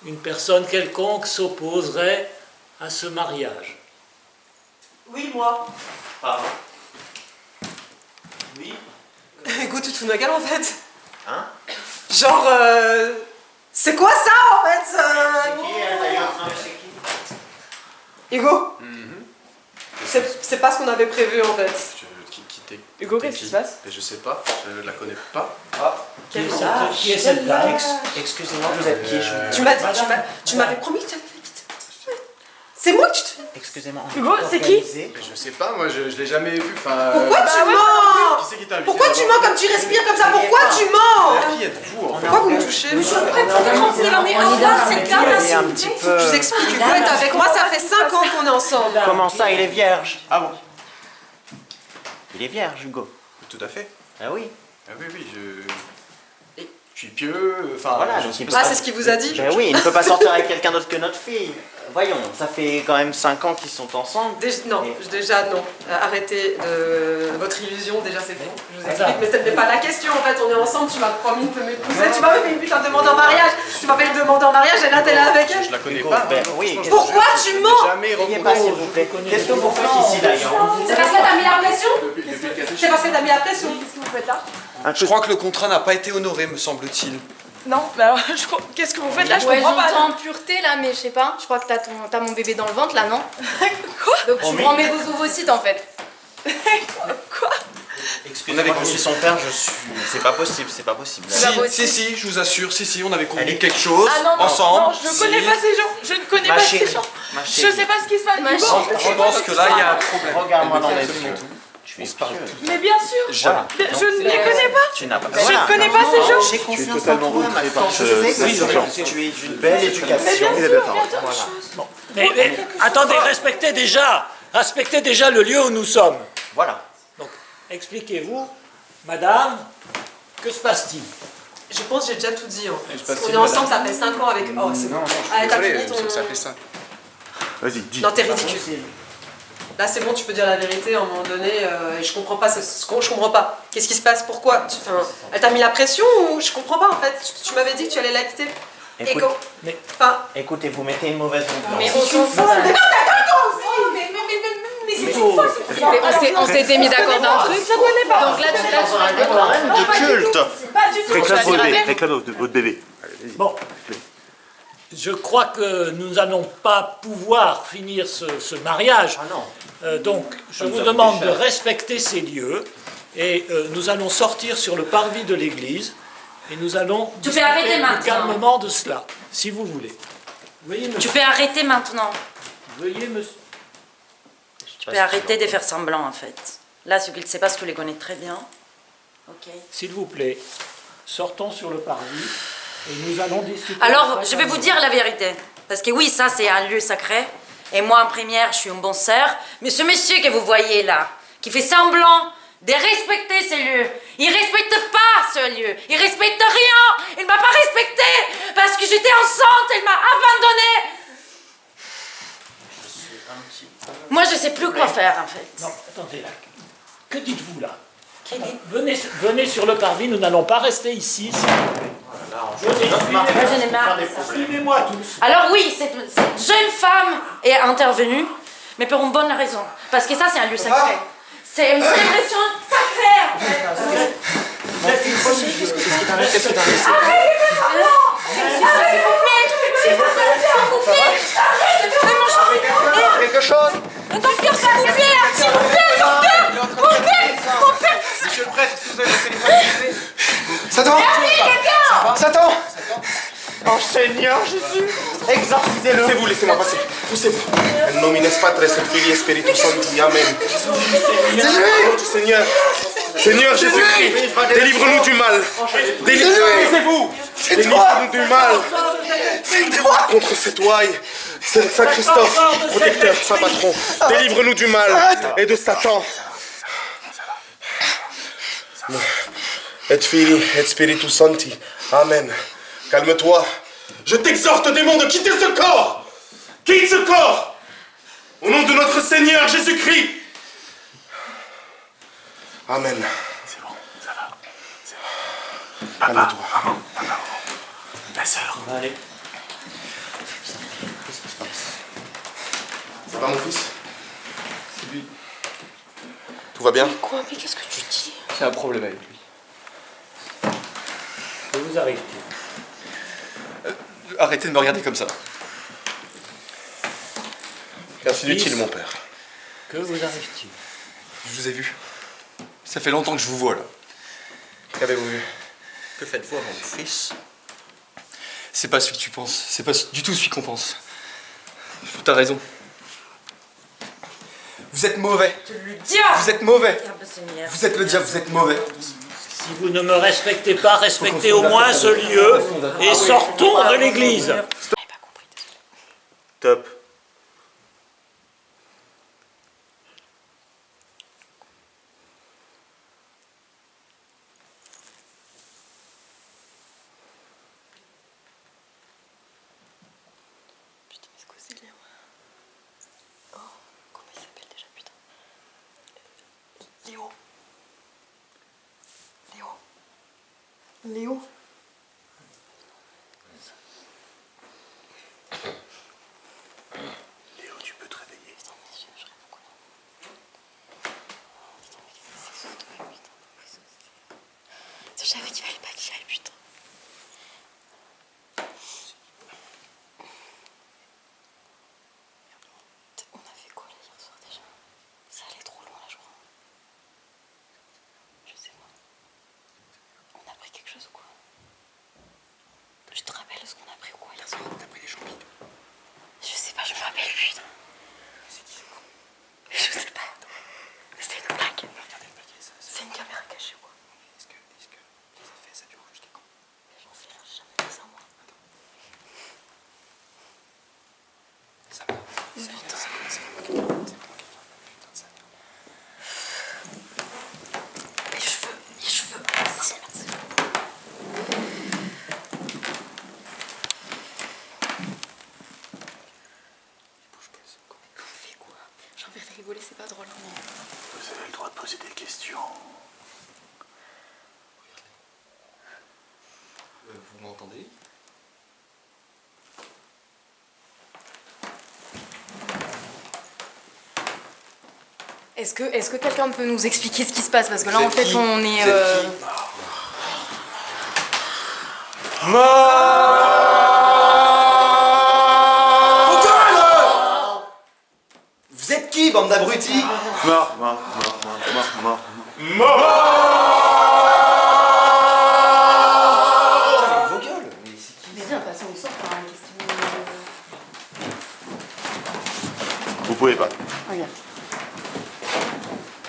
une personne quelconque s'opposerait à ce mariage. Oui, moi. Pardon. Oui. Hugo, tu te fous de ma gueule en fait? Hein? Genre, c'est quoi ça en fait? C'est qui d'ailleurs? Non, mais c'est qui? Hugo? C'est pas ce qu'on avait prévu en fait. Hugo, qu'est-ce qui se passe? Je sais pas, je la connais pas. Qui est cette dame? Excusez-moi, vous êtes qui? Tu m'avais promis que tu... C'est moi que tu te... Excusez-moi. Hugo, c'est qui? Je sais pas, moi je l'ai jamais vu. Enfin. Pourquoi tu mens? Qui c'est qui t'a invité? Pourquoi tu mens comme tu respires comme ça? Pourquoi tu mens? Qui êtes-vous en fait? Pourquoi vous me touchez? Je suis prête pour te remplir, mais en bas, cette dame là, s'il vous plaît. Je vous explique, Hugo est avec moi, ça fait 5 ans qu'on est ensemble. Comment ça, il est vierge? Ah bon? Il est vierge, Hugo. Tout à fait. Ah oui. Ah oui, je suis pieux, enfin Voilà, je donc sais il pas. Ah, c'est ce qu'il vous a dit? Ben oui, il ne peut pas sortir avec quelqu'un d'autre que notre fille. Voyons, ça fait quand même 5 ans qu'ils sont ensemble. Non, déjà non. Arrêtez votre illusion, déjà c'est faux. Je vous explique, mais ce n'est pas la question en fait. On est ensemble, tu m'as promis de m'épouser, tu m'as fait une putain de demande en mariage. Tu m'as fait une demande en mariage et là t'es là avec elle. Je la connais Hugo, pas. ben oui. Pourquoi tu mens? Jamais N'ayez pas, s'il vous plaît. Qu'est-ce que vous faites ici d'ailleurs? C'est parce que t'as mis la pression? C'est parce que t'as mis la pression. Qu'est-ce que vous faites là? Je crois que le contrat n'a pas été honoré, me semble-t-il. Non, mais alors, qu'est-ce que vous faites là? Je Ouais, comprends pas. j'entends pureté là, mais je sais pas. Je crois que t'as mon bébé dans le ventre là, non? Quoi? Donc tu prends mes ovocytes en fait. Quoi? Excusez-moi, je suis son père, je suis... C'est pas possible, c'est pas possible. C'est pas possible. Si, je vous assure, si, on avait convenu Allez. quelque chose Ah non, non, ensemble. non, je ne connais pas ces gens. Je ne connais Ma pas chérie, ces gens. ma Je chérie. sais pas ce qui se passe. Ma Hugo, chérie. Je pense que là, il y a un problème. Regarde-moi dans les Absolument yeux. tout. Tu es pieux. mais bien sûr. Jamais. Je ne les connais pas. Tu n'as pas... Je ne connais pas ces gens. J'ai confiance en totalement toi, outré maintenant. par Je ce- sais que Oui, tu es d'une belle éducation. Il est d'accord. Voilà. Mais attendez, respectez déjà le lieu où nous sommes. Voilà. Donc, expliquez-vous, madame, que se passe-t-il? Je pense que j'ai déjà tout dit. Hein. Je passe On est une ensemble, ça fait 5 ans avec. Oh, c'est Non, bon. je suis Allez, t'as désolé, fini ton. ça fait ça. Vas-y, dis. Non, t'es ridicule. Là, c'est bon, tu peux dire la vérité à un moment donné. Et je comprends pas. Je comprends pas. Qu'est-ce qui se passe? Pourquoi? Elle t'a mis la pression ou je comprends pas en fait. Tu m'avais dit que tu allais la quitter. Écoute, Enfin, écoutez, vous mettez une mauvaise ambiance. mais on s'en fout. Mais non, d'accord aussi. Mais c'est une folle. On s'était mis d'accord d'un truc. Donc là, De culte. Réclame votre bébé. Bon, je crois que nous n'allons pas pouvoir finir ce mariage. Donc, je vous demande de respecter ces lieux et nous allons sortir sur le parvis de l'église et nous allons Tu peux arrêter discuter maintenant. plus calmement de cela, si vous voulez. Veuillez, Tu monsieur. peux arrêter maintenant. Veuillez, monsieur. Tu peux arrêter de faire semblant en fait. Là, ce qu'il sait pas, ce que tu les connais très bien. Ok. S'il vous plaît, sortons sur le parvis et nous allons discuter. Alors, je vais vous dire la vérité. Parce que oui, ça, c'est un lieu sacré. Et moi, en première, je suis une bonne sœur. Mais ce monsieur que vous voyez là, qui fait semblant de respecter ces lieux, il respecte pas ce lieu. Il respecte rien. Il m'a pas respecté parce que j'étais enceinte. Il m'a abandonnée. Moi, je sais plus quoi faire, en fait. Non, attendez là. Que dites-vous là? Venez sur le parvis, nous n'allons pas rester ici. Moi, je n'ai marre de ça. Suivez-moi tous. Alors oui, cette jeune femme est intervenue, mais pour une bonne raison. Parce que ça, c'est un lieu sacré. C'est une célébration sacrée, en fait. Quelque chose? Docteur, s'il vous plaît, docteur, mon père. Monsieur le prêtre, est-ce que vous avez laissé les femmes? Satan! Satan! Oh Seigneur Jésus, exorcisez-le. Poussez-vous, laissez-moi passer. Poussez-vous. En nomine Patris et Filii et Spiritus Sancti. Amen. Seigneur. Seigneur Jésus-Christ, délivre-nous du mal. Délivrez-vous. Délivre-nous du mal. Contre cette ouaille. Saint Christophe, protecteur, saint patron. Délivre-nous du mal et de Satan. Et Filii et Spiritus Sancti. Amen. Calme-toi. Je t'exhorte, démon, de quitter ce corps. Quitte ce corps. Au nom de notre Seigneur Jésus-Christ. Amen. C'est bon, ça va. C'est bon. Calme-toi. Ma sœur. Allez. Ça va, mon fils? Tout va bien? Quoi? Mais qu'est-ce que tu dis? J'ai un problème avec lui. Que vous arrive-t-il? Arrêtez de me regarder comme ça. C'est inutile, mon père. Que vous arrive-t-il? Je vous ai vu. Ça fait longtemps que je vous vois là. Qu'avez-vous vu? Que faites-vous à mon fils? C'est pas celui que tu penses. C'est pas du tout celui qu'on pense. T'as raison. Vous êtes mauvais. Le diable! Vous êtes mauvais. Seigneur. Vous êtes le diable, vous êtes mauvais. Si vous ne me respectez pas, respectez au moins ce lieu et sortons de l'église. Top. Putain, mais c'est quoi c'est Léo? Oh, comment il s'appelle déjà, putain? Léo. Léo. Léo, tu peux te réveiller. Putain, mais je rêve quoi là? Putain, mais c'est ça, putain. Je savais qu'il fallait pas qu'il y aille, putain. On a fait quoi là hier soir déjà? Ça allait trop loin là, je crois. Je sais pas. On a pris quelque chose ou quoi? Tu te rappelles de ce qu'on a pris ou quoi hier soir? T'as pris des champignons? Je sais pas, je me rappelle plus. Putain. Je sais pas. C'est une blague. C'est une caméra cachée ou quoi? Est-ce que les effets ça dure jusqu'à quand? J'en sais rien, j'ai jamais fait ça moi. Ça va. Putain. Les cheveux. Merci, merci. On fait quoi? Je J'ai envie de rigoler, c'est pas drôle. Mais... Vous avez le droit de poser des questions. Vous m'entendez? Est-ce que quelqu'un peut nous expliquer ce qui se passe? Parce que là, Vous en êtes fait, qui? on est... Vous êtes qui? Vous êtes qui, bande d'abrutis? Mort. Vos gueules, mais c'est qui? Mais bien, de toute façon, on sort par une question... Vous pouvez pas. Regarde.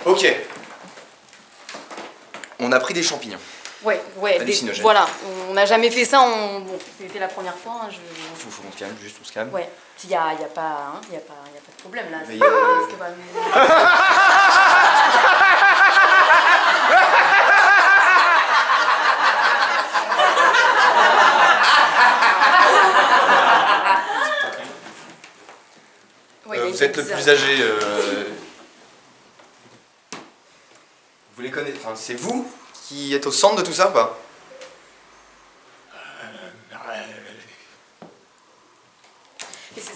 Ok. On a pris des champignons. Ouais, Hallucinogène. voilà. On n'a jamais fait ça, bon, c'était la première fois. Hein, Faut qu'on se calme, juste on se calme. Ouais, il y a pas de problème là. Mais Parce que, bah, ouais, vous êtes le plus âgé. Vous les connaissez. Enfin, c'est vous qui êtes au centre de tout ça ou pas?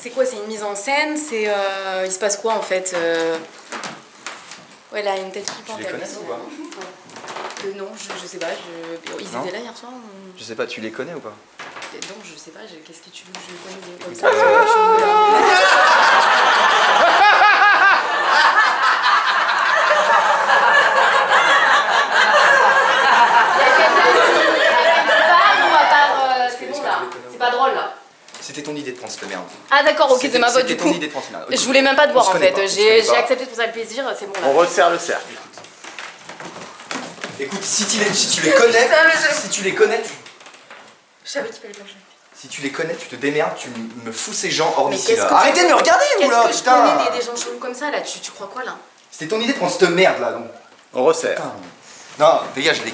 C'est quoi? C'est une mise en scène? Il se passe quoi en fait? Ouais, là, une tête flippante. Tu les connais ou pas? Non, je sais pas. Ils Non. étaient là hier soir? Je sais pas, tu les connais ou pas? Non, je sais pas. Qu'est-ce que tu veux que je connaisse comme ça? C'est bon là. C'est pas drôle là. C'était ton idée de prendre cette merde. Ah d'accord, ok, c'est ma faute du C'était coup. ton idée de prendre cette merde. Je voulais même pas te voir On se en connaît fait. pas, on se J'ai connaît pas. accepté pour ça le plaisir, c'est bon là. On resserre le cercle. Écoute, si tu les connais, si tu les connais, Je savais qu'il fallait pas jouer. si tu les connais, tu te démerdes, tu me fous ces gens hors Mais d'ici qu'est-ce là. que Arrêtez de me regarder, vous là, Qu'est-ce que je putain. connais des gens chelous comme ça là? Tu crois quoi là? C'était ton idée de prendre cette merde là, donc. On resserre. Putain. Non, dégage. Mais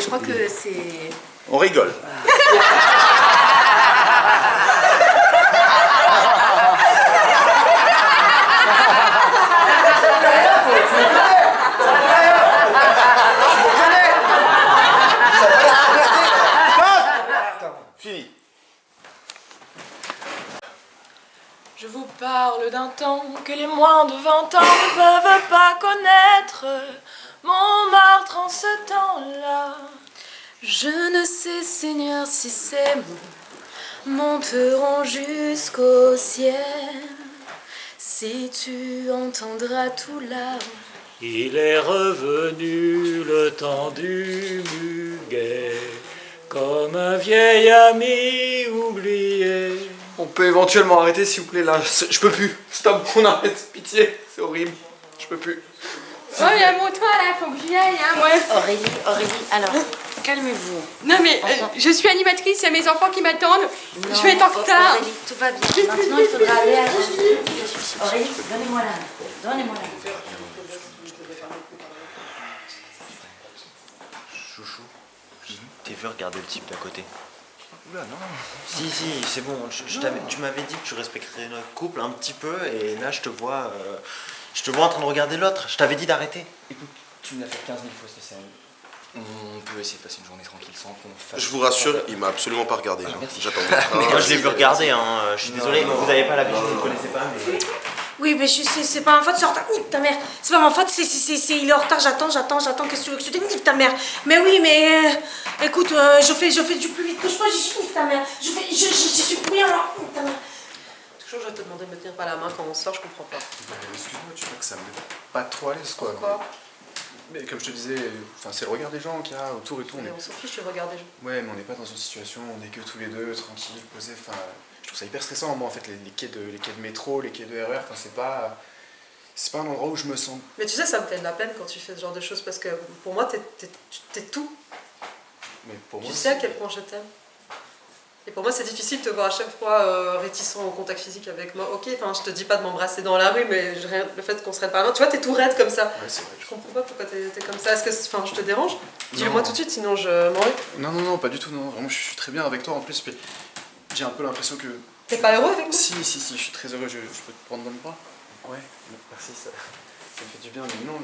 je crois que c'est... On rigole. Fini. Je vous parle d'un temps que les moins de 20 ans ne peuvent pas connaître. Montmartre en ce temps-là. Je ne sais, Seigneur, si ces mots monteront jusqu'au ciel. Si tu entendras tout là. Il est revenu le temps du muguet, comme un vieil ami oublié. On peut éventuellement arrêter s'il vous plaît là. Je peux plus. Stop, on arrête. Pitié, c'est horrible. Je peux plus. Oh, il y a mon toit là, faut que j'y aille, hein, ouais. Aurélie, alors, calmez-vous. Non mais je suis animatrice, il y a mes enfants qui m'attendent. Je vais être en retard. Aurélie, tout va bien. Maintenant, il faudra aller à l'institut. Aurélie, donnez-moi la main. Chouchou, t'es vu regarder le type d'à côté? Oula, non. Si, c'est bon. Tu m'avais dit que tu respecterais notre couple un petit peu, et là, je te vois en train de regarder l'autre. Je t'avais dit d'arrêter. Écoute, tu me l'as fait 15 000 fois cette scène. On peut essayer de passer une journée tranquille sans qu'on fasse... Je vous rassure, il m'a absolument pas regardé. Hein. merci. J'attends. Mais moi, je l'ai vu regarder, hein. Je suis désolé, vous n'avez pas l'habitude, vous ne connaissez pas, mais... Oui, mais c'est pas ma faute, c'est en retard. Nique ta mère. C'est pas ma faute, il est en retard, j'attends. Qu'est-ce que tu veux que je te dise? Nique ta mère. Mais oui, mais écoute, je fais du plus vite que je peux, j'y suis, nique ta mère. Je suis pour rien, alors, nique ta mère. Toujours, je vais te demander de me tenir par la main quand on sort, je comprends pas. Excuse-moi, tu vois que ça me met pas trop à l'aise quoi. Pourquoi? Mais comme je te disais, c'est le regard des gens qu'il y a autour et tout. Mais on s'en fiche, tu regardes des gens. Ouais, mais on n'est pas dans une situation, on est que tous les deux, tranquilles, posés. Enfin, je trouve ça hyper stressant, moi, en fait, les quais de métro, les quais de RER, enfin, c'est pas un endroit où je me sens. Mais tu sais, ça me fait de la peine quand tu fais ce genre de choses parce que pour moi, t'es tout. Mais pour moi, Tu sais à quel point je t'aime. Et pour moi, c'est difficile de te voir à chaque fois réticent au contact physique avec moi. Ok, enfin, je te dis pas de m'embrasser dans la rue, mais le fait qu'on serait pas loin, tu vois, t'es tout raide comme ça. Ouais, c'est vrai. Je comprends pas pourquoi t'es comme ça. Est-ce que je te dérange? Dis-le Non. moi tout de suite, sinon je m'en vais. Non, pas du tout, non. Vraiment, je suis très bien avec toi en plus. Puis j'ai un peu l'impression que. T'es pas heureux avec moi? Si, je suis très heureux, je peux te prendre dans le bras? Ouais, merci, ça me fait du bien, mais non.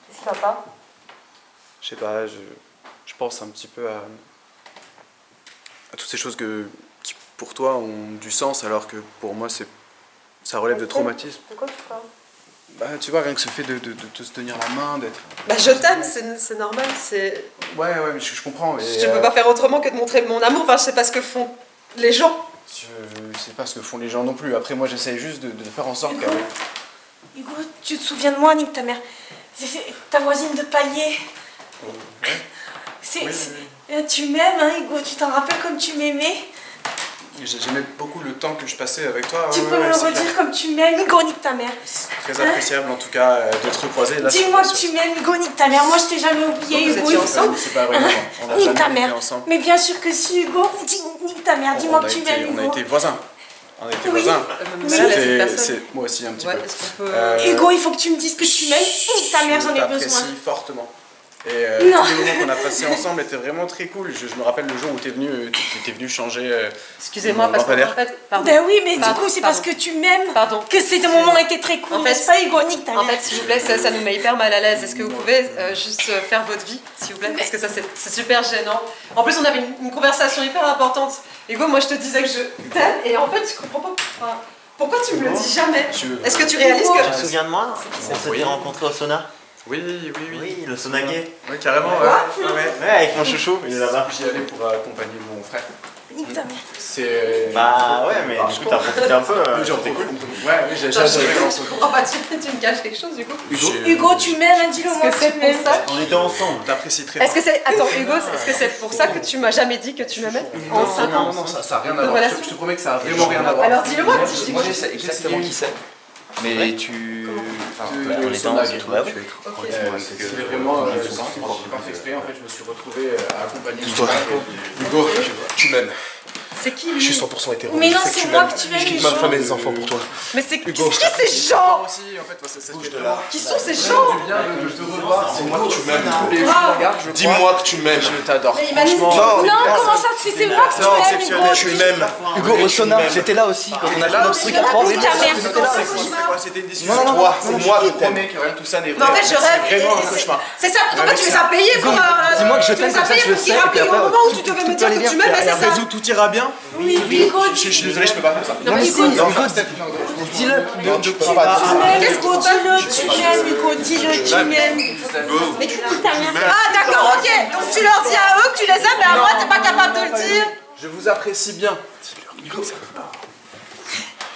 Qu'est-ce qui va pas? Je sais pas, je pense un petit peu à toutes ces choses qui pour toi ont du sens alors que pour moi ça relève de traumatisme. De quoi tu parles? Bah tu vois, rien que ce fait de te se tenir la main, d'être... Bah je t'aime, c'est normal, c'est... Ouais, mais je comprends. Mais, Je peux pas faire autrement que de montrer mon amour, enfin je sais pas ce que font les gens. Je sais pas ce que font les gens non plus. Après moi j'essaye juste de faire en sorte qu'avec... Hugo, tu te souviens de moi, nique ta mère. C'est ta voisine de palier. Ouais. Tu m'aimes, hein, Hugo, tu t'en rappelles comme tu m'aimais. J'aimais beaucoup le temps que je passais avec toi. Tu peux me le redire comme tu m'aimes, Hugo, nique ta mère. Très appréciable en tout cas de te recroiser. Là, dis-moi que tu m'aimes, Hugo, nique ta mère. Moi, je t'ai jamais oublié, Hugo. Vous étiez ensemble, c'est pas vrai, on a Nique jamais ta été mère. ensemble. Mais bien sûr que si, Hugo. Nique ta mère. Dis-moi que tu m'aimes, Hugo. On a été voisins. On a été Oui. voisins. Oui. Moi aussi un petit peu. Est-ce qu'on peut... Hugo, il faut que tu me dises que tu m'aimes. Nique ta mère, j'en ai besoin. Je t'apprécie fortement. Et Non. tous les moments qu'on a passés ensemble étaient vraiment très cool. Je me rappelle le jour où t'es venu changer. Excusez-moi, parce qu'en fait... Pardon. Ben oui, mais Pardon, du coup, c'est parce que tu m'aimes Pardon. que ces moments étaient très cool. En fait, N'est-ce pas, Hugo, nique ta mère. En fait, s'il vous plaît, ça nous met hyper mal à l'aise. Est-ce que vous pouvez juste faire votre vie, s'il vous plaît? Parce que ça, c'est super gênant. En plus, on avait une conversation hyper importante. Hugo, moi, je te disais que je t'aime, et en fait, je comprends pas... Enfin, pourquoi tu me le dis jamais? Est-ce que tu réalises que... Tu te souviens de moi? On s'était rencontrés au sauna? Oui, le sauna gay. Oui, carrément, Ouais, avec mon chouchou, il est là-bas. J'y allais pour accompagner mon frère. Nique ta mère. C'est... Bah ouais, mais du coup t'as profité un peu. C'était cool. Ouais, j'ai adoré. Oh bah tu me caches quelque chose du coup. Hugo, tu m'aimes, dis-le moi. Est-ce que c'est pour ça? On était ensemble. T'apprécies très Est-ce que c'est... Attends, Hugo, est-ce que c'est pour ça que tu m'as jamais dit que tu m'aimais? En 5 ans? Non, ça a rien à voir. Je te promets que ça a vraiment rien à voir. Alors dis-le-moi. Moi je sais exactement qui c'est. Mais tu... On était ensemble, c'est vraiment... J'ai pas fait exprès, en fait, je me suis retrouvé à accompagner Hugo, tu m'aimes. C'est qui Je suis 100% hétéro. Mais non, c'est moi que tu m'aimes. Je quitte ma femme et des enfants pour toi. Mais c'est qui ces gens? Bouge de là. Qui sont ces gens? De te revoir, c'est moi que tu m'aimes. Dis-moi que tu m'aimes. Je t'adore. Non, comment ça c'est moi que tu m'aimes, Hugo? Tu m'aimes. Hugo, au sauna, j'étais là aussi quand on a fait notre truc à 3. Nique ta mère. C'était une discussion. Toi, c'est moi Je que t'aimes. promets que rien de tout ça n'est vrai. Mais en fait, je rêve. C'est vraiment un cauchemar. C'est ça, pourquoi tu les as payés pour... Dis-moi que je t'aime, comme ça je le sais, et puis après, au moment où tu devais me dire que tu m'aimes, c'est ça. Bisous, tout ira bien. Oui, Hugo, Je suis désolé, je peux pas faire ça. Non mais si, Hugo, dis-le. Tu peux pas. Qu'est-ce qu'on dis-le, tu m'aimes, Hugo, dis-le, tu m'aimes. Mais nique ta mère. Ah d'accord, ok. Donc tu leur dis à eux que tu les aimes, mais à moi t'es pas capable de le dire. Je vous apprécie bien.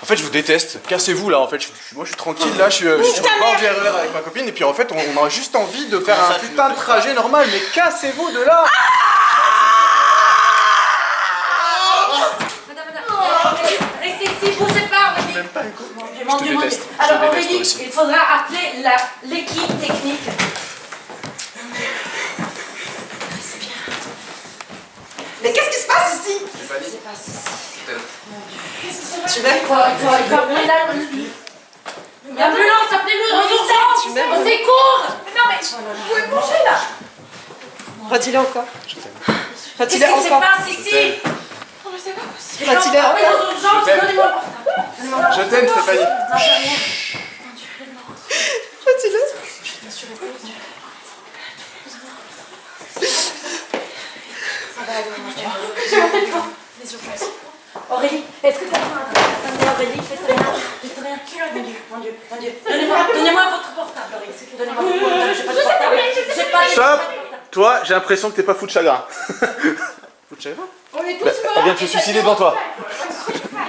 En fait, je vous déteste. Cassez-vous là. En fait, moi, je suis tranquille là. Je suis sur le bord du RER avec ma copine. Et puis, en fait, on a juste envie de faire un putain de trajet normal. Mais cassez-vous de là. Madame, restez ici, bougez pas, Aurélie. Même pas Hugo. Mon Dieu, mon Dieu. Alors Aurélie, il faudra appeler l'équipe technique. Mais qu'est-ce qui se passe ici? Tu m'aimes quoi? L'ambulance, appelez-le, Tu m'aimes? au secours. Non mais, vous pouvez bouger là. Redis-le encore. Qu'est-ce qui se passe ici? Redis-le encore. Appelez aux urgences, donnez-moi le portable. Je t'aime, Stéphanie. Redis-le. Les urgences. Aurélie, est-ce que tu as besoin d'un truc? Attendez, Aurélie, faites rien. Mon Dieu. Donnez-moi votre portable, Aurélie. Donnez-moi votre portable. J'ai pas de portable. J'ai pas de Stop. portable. Toi, j'ai l'impression que t'es pas fou de chagrin. Fou de chagrin? On est tous Elle vient de se suicider devant toi.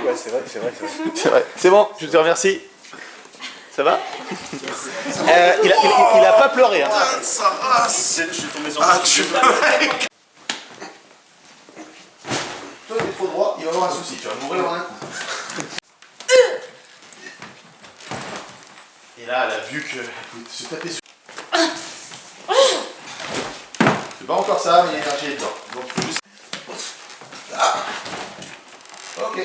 Ouais, c'est vrai. C'est vrai. C'est bon, je te remercie. Ça va il a pas pleuré. Hein. Sa race. Je suis tombé sur Ah, tu veux. Toi, t'es trop droit, il va y avoir un souci. Tu vas mourir en un coup. Et là, elle a vu que se taper sur. C'est pas encore ça, mais l'énergie est dedans. Donc, faut juste. Ah. Ok.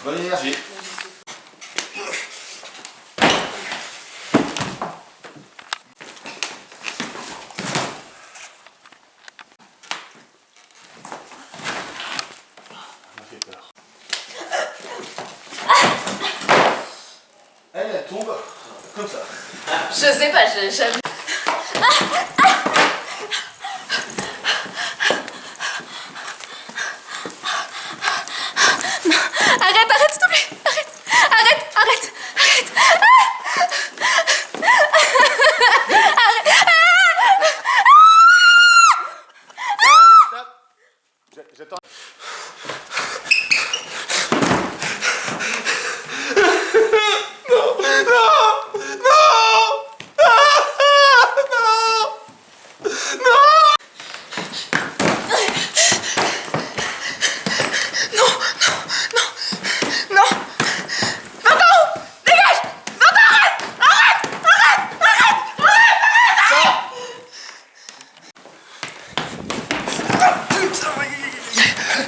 Bonne énergie. Je sais pas, j'avoue. Arrête, s'il te plaît. Arrête.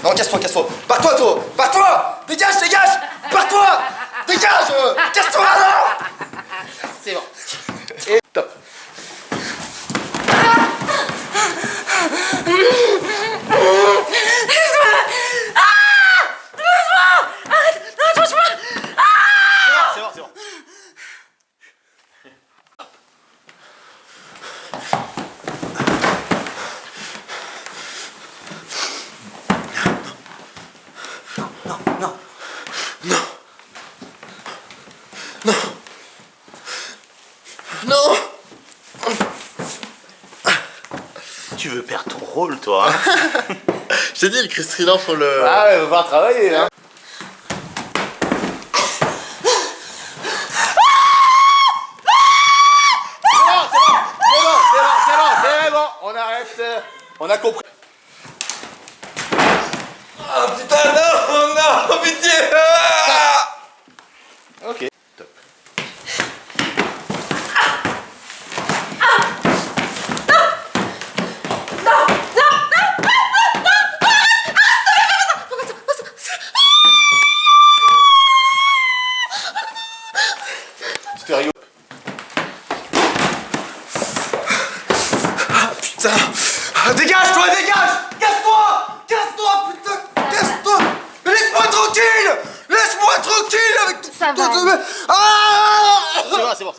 Non, casse-toi. Pars-toi, toi. Pars-toi. Dégage. Pars-toi. Dégage. Casse-toi, non. C'est bon. Et top. C'est bon. Non. Tu veux perdre ton rôle, toi, hein? Je t'ai dit, le Chris Trident, faut le... Ah ouais, va voir travailler, hein. C'est bon, on arrête, on a compris. Ah putain, non, pitié. Ok, top. C'était rigolo. Putain. Dégage-toi. Casse-toi, putain. Casse-toi. Mais laisse-moi tranquille avec tout. Ça va. Ah. C'est bon.